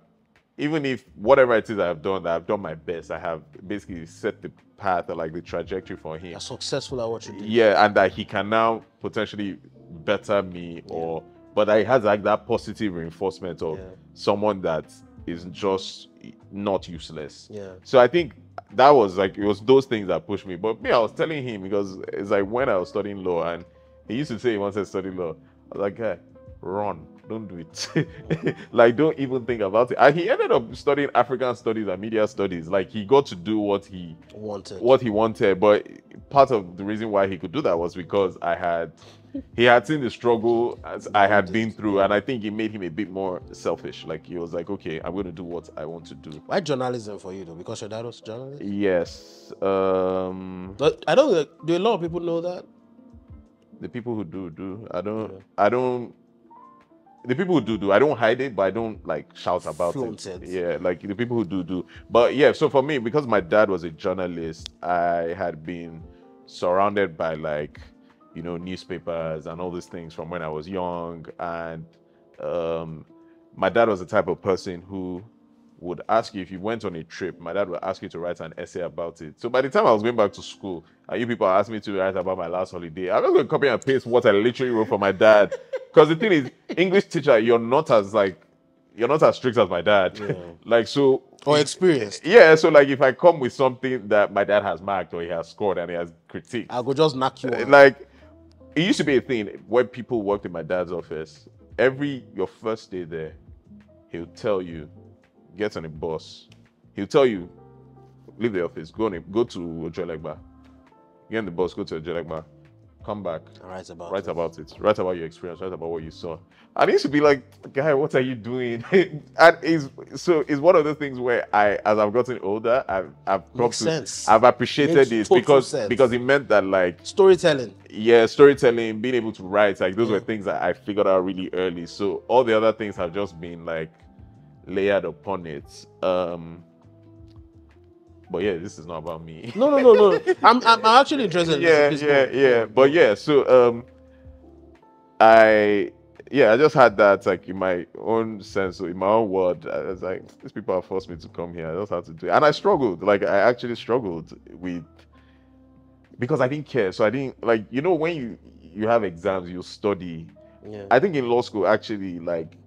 even if whatever it is I've done my best. I have basically set the path or like the trajectory for him. You're successful at what you do. Yeah, and that he can now potentially better me, but that he has like that positive reinforcement of someone that is just not useless. Yeah. So I think that was like, it was those things that pushed me. But me, I was telling him, because it's like when I was studying law, and he used to say he wanted to study law. I was like, hey, run, don't do it. Like, don't even think about it. And he ended up studying African studies and media studies. Like, he got to do what he wanted. But part of the reason why he could do that was because he had seen the struggle as I had been through, and I think it made him a bit more selfish. Like, he was like, okay, I'm going to do what I want to do. Why journalism for you though? Because your dad was a journalist? Yes. But I don't, do a lot of people know that? The people who do. I don't. The people who do. I don't hide it, but I don't like shout about it. Yeah, like the people who do. But yeah, so for me, because my dad was a journalist, I had been surrounded by like, newspapers and all these things from when I was young. And my dad was the type of person who would ask you, if you went on a trip, my dad would ask you to write an essay about it. So by the time I was going back to school, and you people asked me to write about my last holiday, I'm just going to copy and paste what I literally wrote for my dad. Because the thing is, English teacher, you're not as strict as my dad. Yeah. Like, so. Or experienced. Yeah, so like if I come with something that my dad has marked or he has scored and he has critiqued, I could just knock you on. Like, it used to be a thing when people worked in my dad's office. Your first day there, he'll tell you, get on a bus. He'll tell you, leave the office, go to Ojolegba. Get on the bus, go to Ojolegba, come back, write about it. Write about your experience, write about what you saw. And he used to be like, guy, what are you doing? And it's one of the things where as I've gotten older, I've appreciated this because it meant that like storytelling. Yeah, storytelling, being able to write, like those were things that I figured out really early. So all the other things have just been like layered upon it. But yeah, this is not about me. No. I'm actually interested in Yeah. But yeah, so yeah, I just had that like in my own sense, so in my own world. I was like, these people have forced me to come here. I just had to do it. And I struggled. Like I actually struggled with because I didn't care. So I didn't like when you have exams, you study. Yeah. I think in law school actually like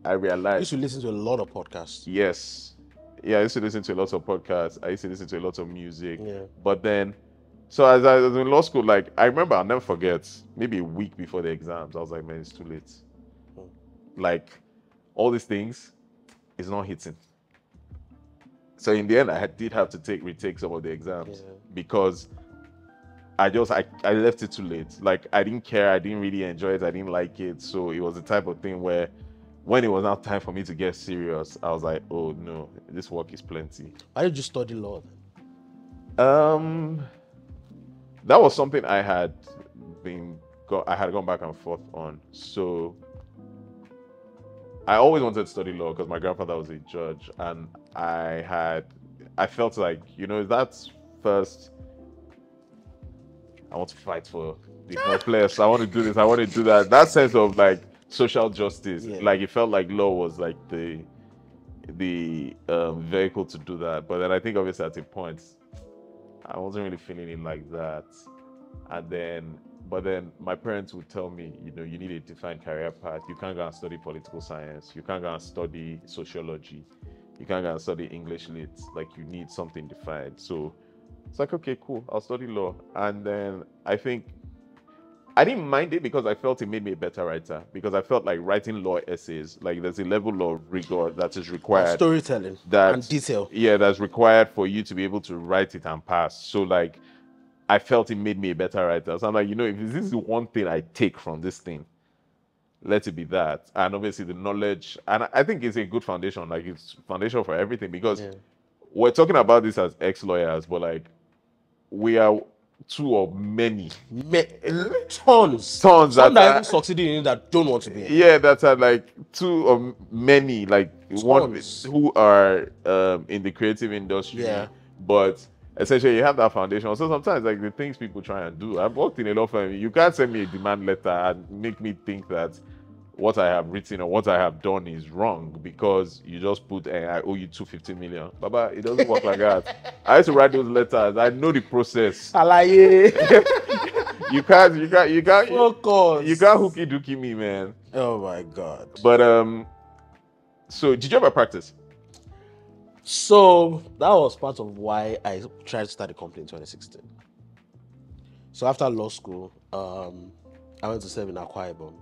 I I used realized to listen to a lot of podcasts. yes. Yeah, I used to listen to a lot of podcasts. I used to listen to a lot of music. Yeah. But then so as I was in law school, like I remember I'll never forget, maybe a week before the exams, I was like, man, it's too late. Like all these things is not hitting. So in the end, did have to retake some of the exams because I left it too late. Like I didn't care, I didn't really enjoy it, I didn't like it. So it was the type of thing where when it was now time for me to get serious, I was like, oh no, this work is plenty. Why did you study law? That was something I had gone back and forth on. So I always wanted to study law because my grandfather was a judge, and I felt like, that's first. I want to fight for the helpless. I want to do this. I want to do that. That sense of like social justice, like it felt like law was like the vehicle to do that. But then I think obviously at a point, I wasn't really feeling it like that. But then my parents would tell me, you need a defined career path. You can't go and study political science. You can't go and study sociology. You can't go and study English lit. Like you need something defined. So it's like, okay, cool, I'll study law. And then I think I didn't mind it because I felt it made me a better writer. Because I felt like writing law essays, like there's a level of rigor that is required. Storytelling and detail. Yeah, that's required for you to be able to write it and pass. So like I felt it made me a better writer. So I'm like, if this is the one thing I take from this thing, let it be that. And obviously the knowledge, and I think it's a good foundation. Like it's foundation for everything because we're talking about this as ex-lawyers, but like we are two of many. Tons. Some that even succeeded in it that don't want to be in. Yeah, that are like two of many, like one who are in the creative industry. Yeah. But essentially you have that foundation. So sometimes like the things people try and do. I've worked in a law firm. You can't send me a demand letter and make me think that what I have written or what I have done is wrong because you just put I owe you 250 million. Baba, it doesn't work like that. I used to write those letters. I know the process. Alaye. You can't Focus. You can't hooky dookie me, man. Oh my god. But so did you ever practice? So that was part of why I tried to start a company in 2016. So after law school, I went to serve in Akure Ibom.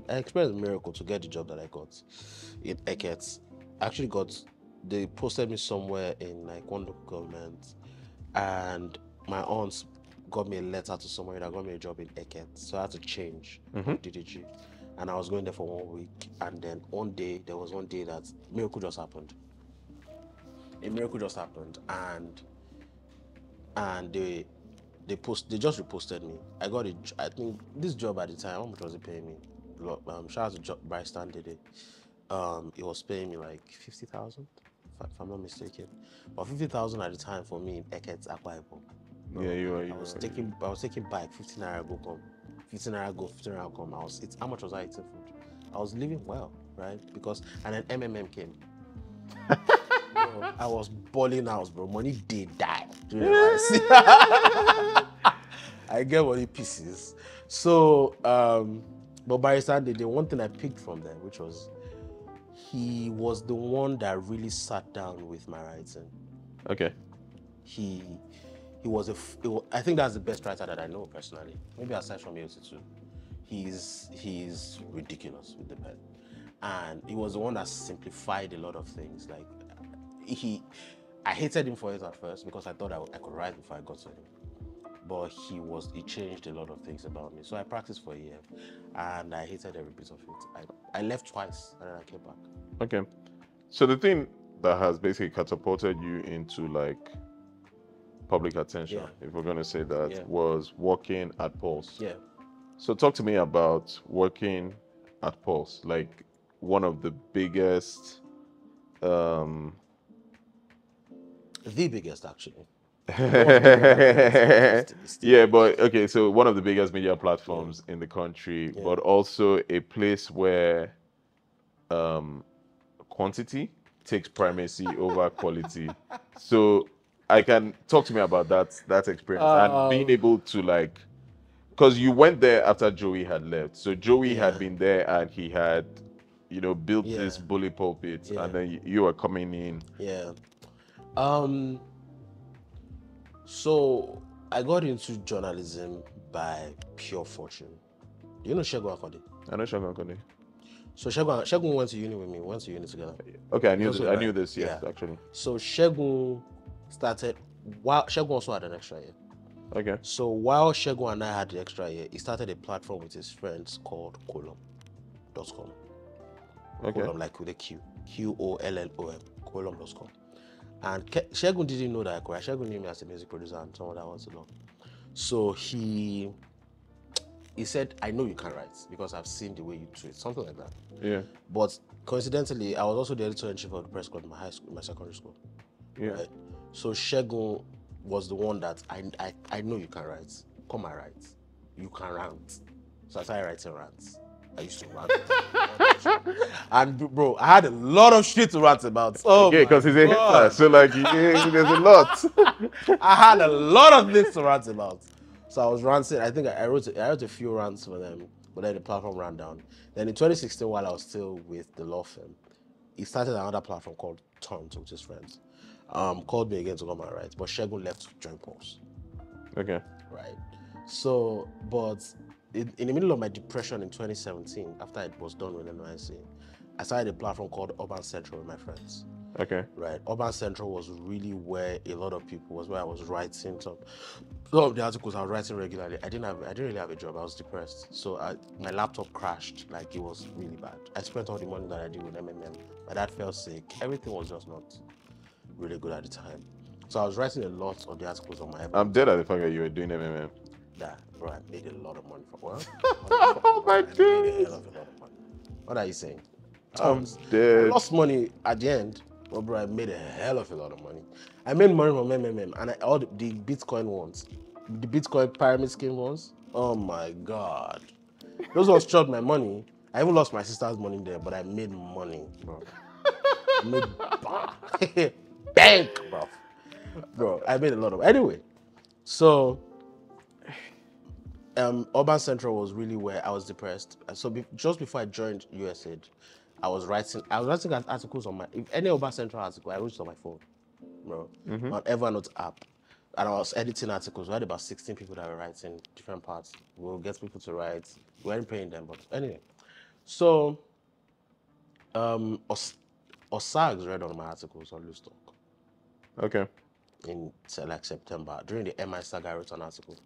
I experienced a miracle to get the job that I got in Eket. They posted me somewhere in like one local government, and my aunts got me a letter to somewhere that got me a job in Eket. So I had to change from DDG, and I was going there for 1 week. And then there was one day that miracle just happened. A miracle just happened, and they just reposted me. I think this job at the time, how much was it paying me? Shout out to Bryce did it. It was paying me like 50,000, if I'm not mistaken. But 50,000 at the time for me in Eket, Akwa Ibom. Yeah, I was taking bike, 15 naira go come, 15 naira go, 15 naira come. How much was I eating food? I was living well, right? And then MMM came. I was balling out, bro. Money did die. I get money pieces. So, but by the time the one thing I picked from them, which was he was the one that really sat down with my writing. Okay. He was I think that's the best writer that I know personally. Maybe aside from AOT2. He's ridiculous with the pen. And he was the one that simplified a lot of things. Like I hated him for it at first because I thought I could write before I got to him. But he changed a lot of things about me. So I practiced for a year and I hated every bit of it. I left twice and then I came back. Okay. So the thing that has basically catapulted you into like public attention, if we're gonna say that, was working at Pulse. Yeah. So talk to me about working at Pulse, like one of the biggest the biggest, actually. Yeah, but okay, so one of the biggest media platforms in the country, but also a place where quantity takes primacy over quality. So I can talk to me about that experience and being able to like, because you went there after Joey had left. So Joey had been there and he had, built this bully pulpit, and then you were coming in. Yeah. So I got into journalism by pure fortune. Do you know Shegun Akode? I know Shagun Kone. So Shegun went to uni with me. We went to uni together. Okay, I knew Also, this. I right? knew this. Yes, actually. So Shegun started while Shegun also had an extra year. Okay. So while Shegun and I had the extra year, he started a platform with his friends called Column.com. Okay. Column, like with a Q. QOLLOM. Column.com. And Shegun didn't know that Akure. Shegun knew me as a music producer and someone that wants to know. So he said, I know you can write because I've seen the way you do it, something like that. Yeah. But coincidentally, I was also the editor-in-chief of the press club in my high school, my secondary school. Yeah. Right? So Shegun was the one that I know you can write. Come and write. You can rant. So I started writing rants. I used to rant. And bro, I had a lot of shit to rant about. Oh, yeah, because he's a hater, so like there's a lot. I had a lot of things to rant about. So I was ranting. I think I wrote a few rants for them, but then the platform ran down. Then in 2016, while I was still with the law firm, he started another platform called Tons with his friends. Called me again to come and write, but Shegun left to join Pulse. Okay. Right. So, but in the middle of my depression in 2017, after I was done with NYC, I started a platform called Urban Central with my friends. Okay. Right. Urban Central was really where a lot of people was where I was writing some of the articles I was writing regularly. I didn't really have a job. I was depressed. So my laptop crashed. Like it was really bad. I spent all the money that I did with MMM. My dad fell sick. Everything was just not really good at the time. So I was writing a lot of the articles on my. I'm dead at the fact that you were doing MMM. That, bro, I made a lot of money for well. Oh my I made a days. hell of a lot of money. What are you saying? I'm Tons. I dead. lost money at the end, but bro, I made a hell of a lot of money. I made money from MMM and all the Bitcoin ones, the Bitcoin pyramid scheme ones. Oh my God, those ones chopped my money. I even lost my sister's money there, but I made money, bro. I made bank, bro. Bro, I made a lot of. Anyway, so Urban Central was really where I was depressed. So just before I joined USAID, I was writing articles on my, if any Urban Central article, I wrote it on my phone, bro, on Evernote app. And I was editing articles. We had about 16 people that were writing different parts. We'll get people to write. We weren't paying them, but anyway. So, Osagie read on my articles on Loose Talk Okay. in like September. During the MI saga, I wrote an article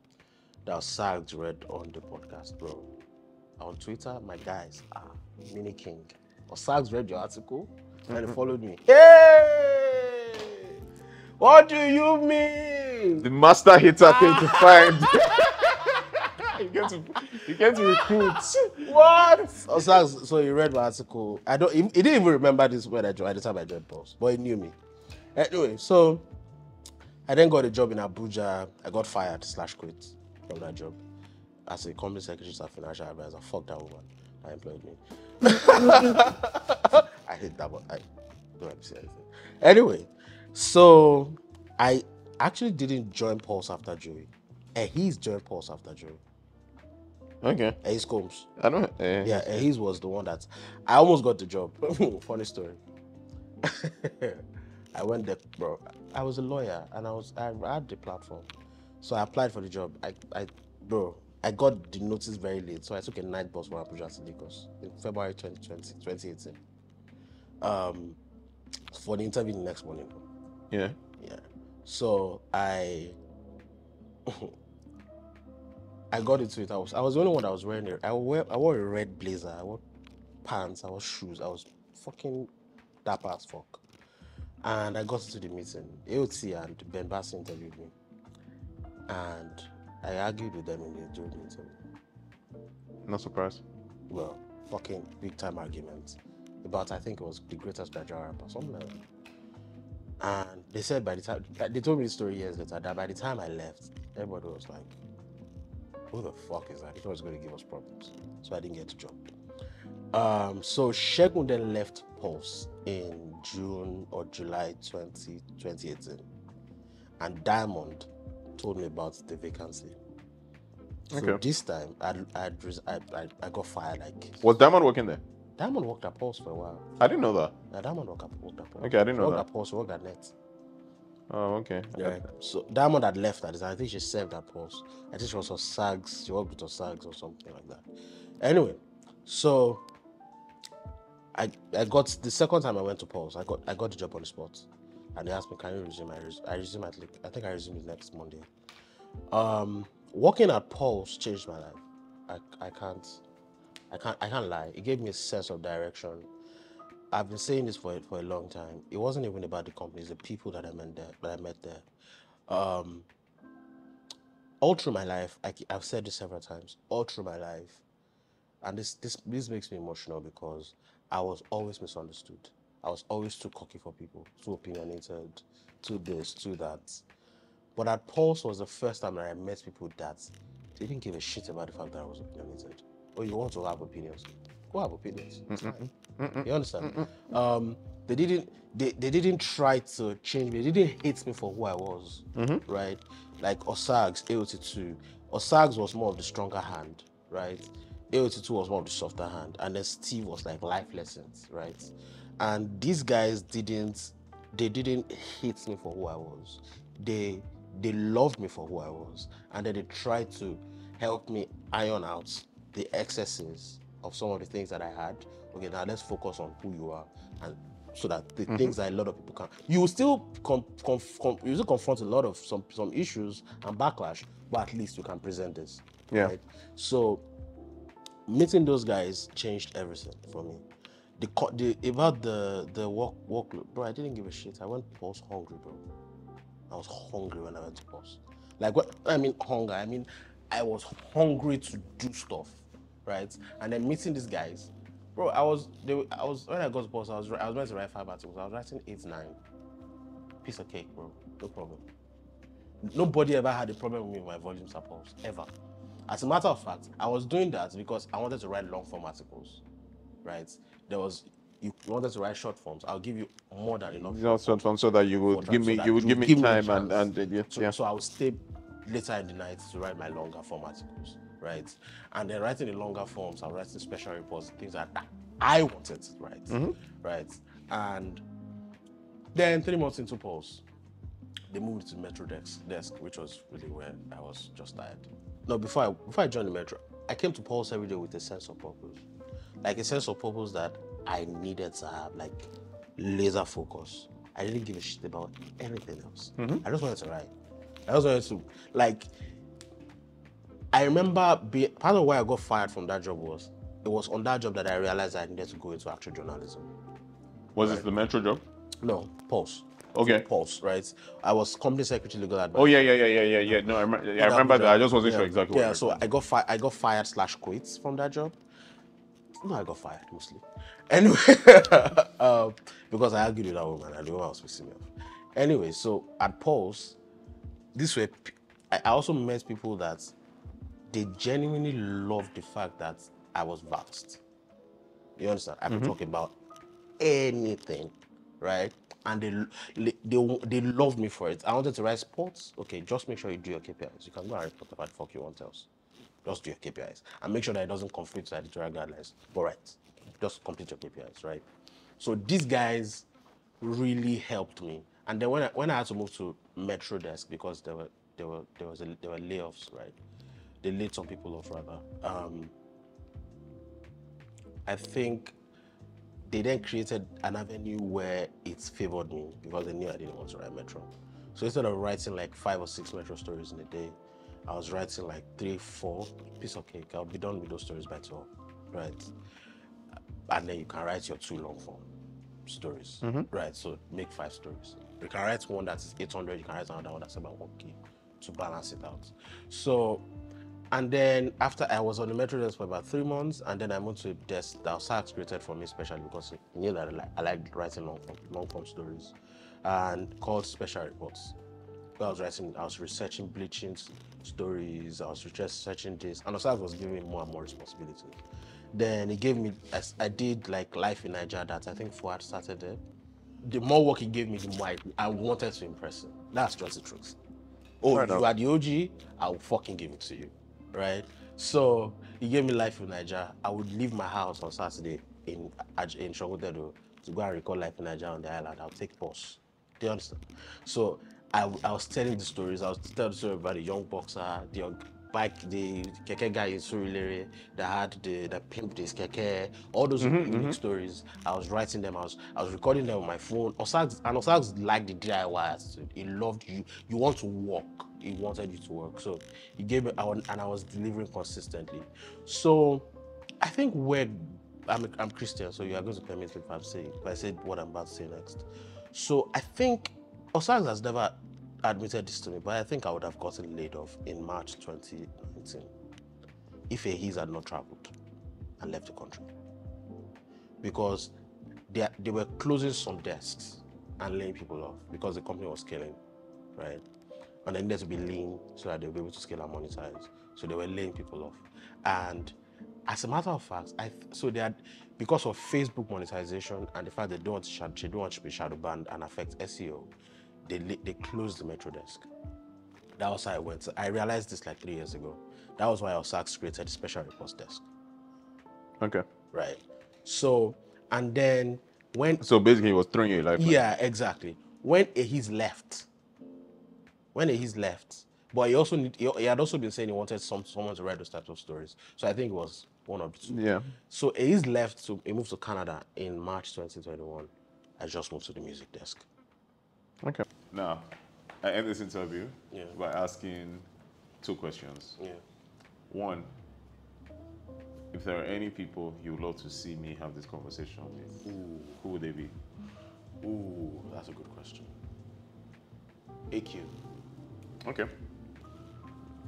that Osagie read on the podcast, bro. On Twitter, my guys are Mini King. Osagie read your article and he followed me. Hey! What do you mean? The master hitter came to find. you get to recruit. What? Osagie, so he read my article. He didn't even remember this when I joined, at the time I joined Pulse, but he knew me. Anyway, so I then got a job in Abuja. I got fired / quit from that job as a company secretary / financial advisor. Fuck that woman that employed me. I hate that, but I don't have to say anything. Anyway, so I actually didn't join Pulse after Joey. And he's joined Pulse after Joey. Okay. He's Combs. I don't. Yeah, his was the one that I almost got the job. Funny story. I went there, bro. I was a lawyer and I had the platform. So I applied for the job. I got the notice very late. So I took a night bus from Abuja to Lagos in February 2018. For the interview the next morning. Yeah. Yeah. So I got into it. I was the only one that was wearing it. I wore a red blazer. I wore pants. I wore shoes. I was fucking dapper as fuck. And I got into the meeting. AOT and Ben Bass interviewed me. And I argued with them during the interview. Not surprised. Well, fucking big time argument about, I think it was the greatest Nigerian rapper, something like that. And they said by the time, like, they told me the story years later, that by the time I left, everybody was like, who the fuck is that? He thought he was going to give us problems. So I didn't get the job. So Shegun then left Pulse in June or July 2018. And Diamond told me about the vacancy. So this time, I got fired. Like, Was Diamond working there? Diamond worked at Pulse for a while. I didn't know that. Yeah, Diamond worked at Pulse. Okay, I didn't know that. Worked at Pulse, worked at Net. Oh, okay. Yeah. So Diamond had left at this. I think she served at Pulse. I think she was on SAGs. She worked with Osagie or something like that. Anyway, so I got the second time I went to Pulse. I got the job on the spot, and they asked me, "Can you resume?" I resumed at I think I resumed the next Monday. Working at Pulse changed my life. I can't lie. It gave me a sense of direction. I've been saying this for a long time. It wasn't even about the companies, the people that I met there. All through my life, I've said this several times. All through my life, and this makes me emotional because I was always misunderstood. I was always too cocky for people, too opinionated, too this, too that. But at Pulse was the first time that I met people that they didn't give a shit about the fact that I was opinionated. Oh, you want to have opinions? Go have opinions. It's fine. You understand? They didn't try to change me. They didn't hate me for who I was, right? Like Osage's AOT2. Osage's was more of the stronger hand, right? AOT2 was more of the softer hand, and then Steve was like life lessons, right? And these guys didn't hate me for who I was. They loved me for who I was, and then they tried to help me iron out the excesses of some of the things that I had. Okay, now let's focus on who you are, and so that the things that a lot of people can. You will still you still confront a lot of some issues and backlash, but at least you can present this. Yeah. Right? So meeting those guys changed everything for me. About the workload, bro. I didn't give a shit. I went Pulse hungry, bro. I was hungry when I went to Pulse. Like, what I mean hunger, I mean I was hungry to do stuff, right? And then meeting these guys, bro. When I got to Pulse, I was meant to write 5 articles. I was writing 8, 9. Piece of cake, bro. No problem. Nobody ever had a problem with me with my volumes at Pulse, ever. As a matter of fact, I was doing that because I wanted to write long form articles, right? You wanted to write short forms. I'll give you more than enough. Short form so that you would give me time and So I would stay later in the night to write my longer form articles, right? And then writing the longer forms, I was writing special reports, things that I wanted to write, right? And then 3 months into Pulse, they moved to Metro desk, which was really where I was just tired. No, before I joined the Metro, I came to Pulse every day with a sense of purpose. Like a sense of purpose that I needed to have, like laser focus. I didn't give a shit about anything else. I just wanted to write. I just wanted to, like, I remember part of why I got fired from that job was, it was on that job that I realized I needed to go into actual journalism. Was it the Metro job? No, Pulse. Okay. Pulse, right? I was company secretary, legal advisor. Oh yeah. No, I remember that. I just wasn't sure exactly. Yeah, so I got fired / quit from that job. No, I got fired mostly. Anyway, because I argued with that woman, and the woman was pissing me off. Anyway, so at Pulse, I also met people that they genuinely loved the fact that I was vast. You understand? I could talk about anything, right? And they loved me for it. I wanted to write sports. Okay, just make sure you do your KPIs. You can go and report about the fuck you want else. Just do your KPIs and make sure that it doesn't conflict with editorial guidelines. But right, just complete your KPIs, right? So these guys really helped me. And then when I had to move to Metro desk because there were layoffs, right? They laid some people off rather. I think they then created an avenue where it favored me because they knew I didn't want to write Metro. So instead of writing like 5 or 6 Metro stories in a day, I was writing like 3, 4, piece of cake. I'll be done with those stories by 12, right? And then you can write your 2 long form stories, right? So make 5 stories. You can write one that's 800, you can write another one that's about 1K to balance it out. So, and then after I was on the Metro desk for about 3 months, and then I moved to a desk that was created for me especially because I knew that I liked writing long form stories. and called Special Reports. I was researching bleaching stories, I was researching this, and Osagie was giving me more and more responsibilities. Then he gave me, I did like Life in Nigeria that I think Fuad started there. The more work he gave me, the more I wanted to impress him. That's just the truth. Oh, Right you up. are the OG, I'll fucking give it to you, right? So he gave me Life in Nigeria. I would leave my house on Saturday in Shogodedo to go and record Life in Nigeria on the island. I'll take bus. Do you understand? So I was telling the stories. I was telling the story about the young boxer, the young bike, the keke guy in Surulere that had the pimped his keke, all those unique stories. I was writing them. I was recording them on my phone. Osagie liked the DIY attitude. He loved you. You want to work. He wanted you to work. So he gave me, and I was delivering consistently. So I think I'm Christian, so you are going to permit me if I say what I'm about to say next. So I think Osagie has never admitted this to me, but I think I would have gotten laid off in March 2019 if he's had not traveled and left the country. Because they were closing some desks and laying people off because the company was scaling, right? And they needed to be lean so that they'll be able to scale and monetize. So they were laying people off. And as a matter of fact, they had, because of Facebook monetization and the fact they don't want to be shadow banned and affect SEO, they closed the Metro desk. That was how I went. I realized this like 3 years ago. That was why Osagie created a Special Reports desk. Okay. Right. So, and then when... So basically, he was throwing you a lifeline. Yeah, exactly. When Ehis left, but he had also been saying he wanted someone to write those types of stories. So I think it was one of the two. Yeah. So Ehis left, so he moved to Canada in March 2021. I just moved to the music desk. Okay. Now, I end this interview Yeah. by asking 2 questions. Yeah. One, if there are any people you would love to see me have this conversation with, who would they be? Ooh, that's a good question. AQ. Okay.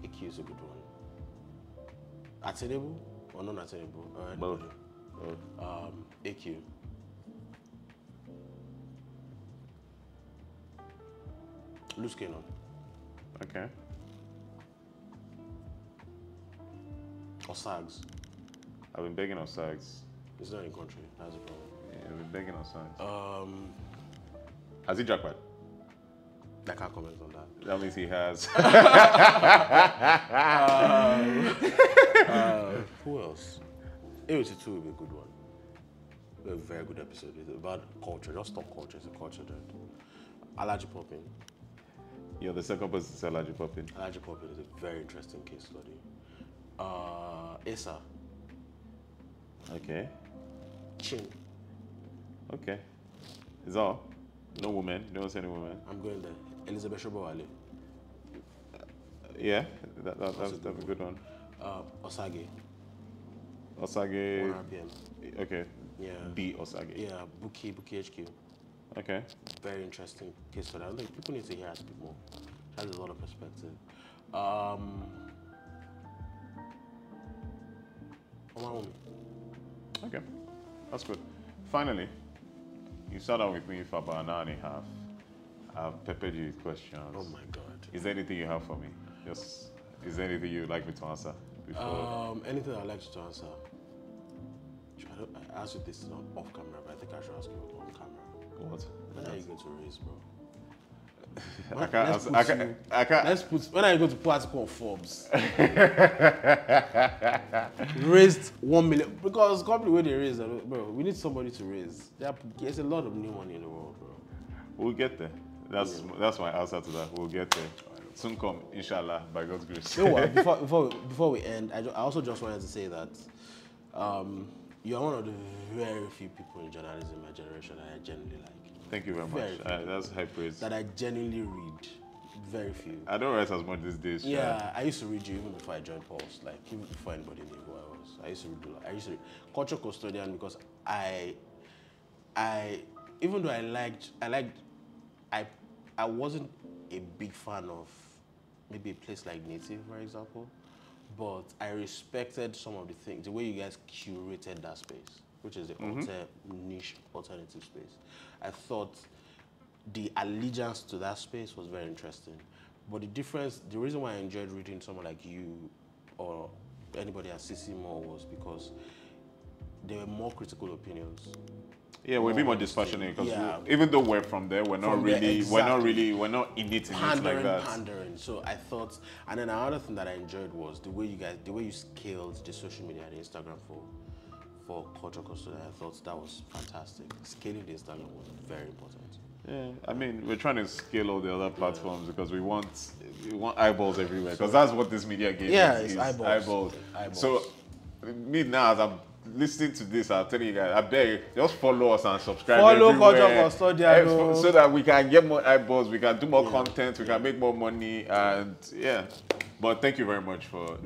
AQ is a good one. Attainable or non-attainable? Both. AQ. Loose Cannon. Okay. Osagie. I've been begging Osagie. It's not in country. That's the problem. Yeah, I've been begging Osagie. Has he jackpot? I can't comment on that. That means he has. Who else? 82 would be a good one. A very good episode. It's about culture. Just talk culture. It's a culture that. Alage Popping. You're the second person to say Alage Popping. Alage Popping is a very interesting case study. Esa. Okay. Chin. Okay. Is that all? No woman? You don't see any woman? I'm going there. Elizabeth Shobowale. Yeah, that's a good one. Osagie. Osagie. 1 RPM. Okay. Yeah. B Osagie. Yeah, Buki HQ. Okay. Very interesting case study. I think people need to hear us a bit more. That has a lot of perspective. Okay. That's good. Finally, you sat down with me for about an hour and a half. I've peppered you with questions. Oh my God. Is there anything you have for me? Is there anything you'd like me to answer before? Anything I'd like you to answer. I asked you this off camera, but I think I should ask you on camera. What? When are you going to raise, bro? I can't. When are you going to put article on Forbes? Raised 1 million because company where they raise, bro. We need somebody to raise. There's a lot of new money in the world, bro. We'll get there. That's my answer to that. We'll get there. Soon come, inshallah, by God's grace. You know what? Before we end, I also just wanted to say that you are one of the very few people in journalism in my generation that I genuinely like. Thank you very much. That's high praise. That I genuinely read. Very few. I don't write as much these days. Yeah, I used to read you even before I joined Pulse. Like even before anybody knew who I was. I used to read a lot. I used to read Culture Custodian because I even though I wasn't a big fan of maybe a place like Native, for example, but I respected some of the things, the way you guys curated that space, which is the niche alternative space. I thought the allegiance to that space was very interesting. But the reason why I enjoyed reading someone like you or anybody at CC more was because there were more critical opinions. Yeah, we're a bit more dispassionate because even though we're from there, we're not in it like that. Pandering. So I thought, and then another thing that I enjoyed was the way you scaled the social media and Instagram for Culture Custodian. I thought that was fantastic. Scaling the Instagram was very important. Yeah, I mean, we're trying to scale all the other platforms because we want eyeballs everywhere because that's what this media game is. Yeah, it's eyeballs. So, me now, as I'm listening to this, I'll tell you guys, I beg, just follow us and subscribe everywhere, so that we can get more eyeballs, we can do more content, we can make more money, and yeah. But thank you very much for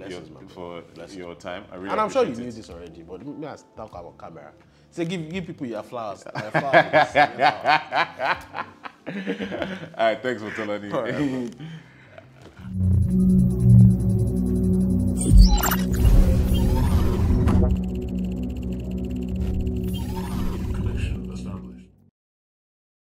your time. I really and I'm sure you knew this already, but me I talk about camera. So give people your flowers. All right, thanks for telling me.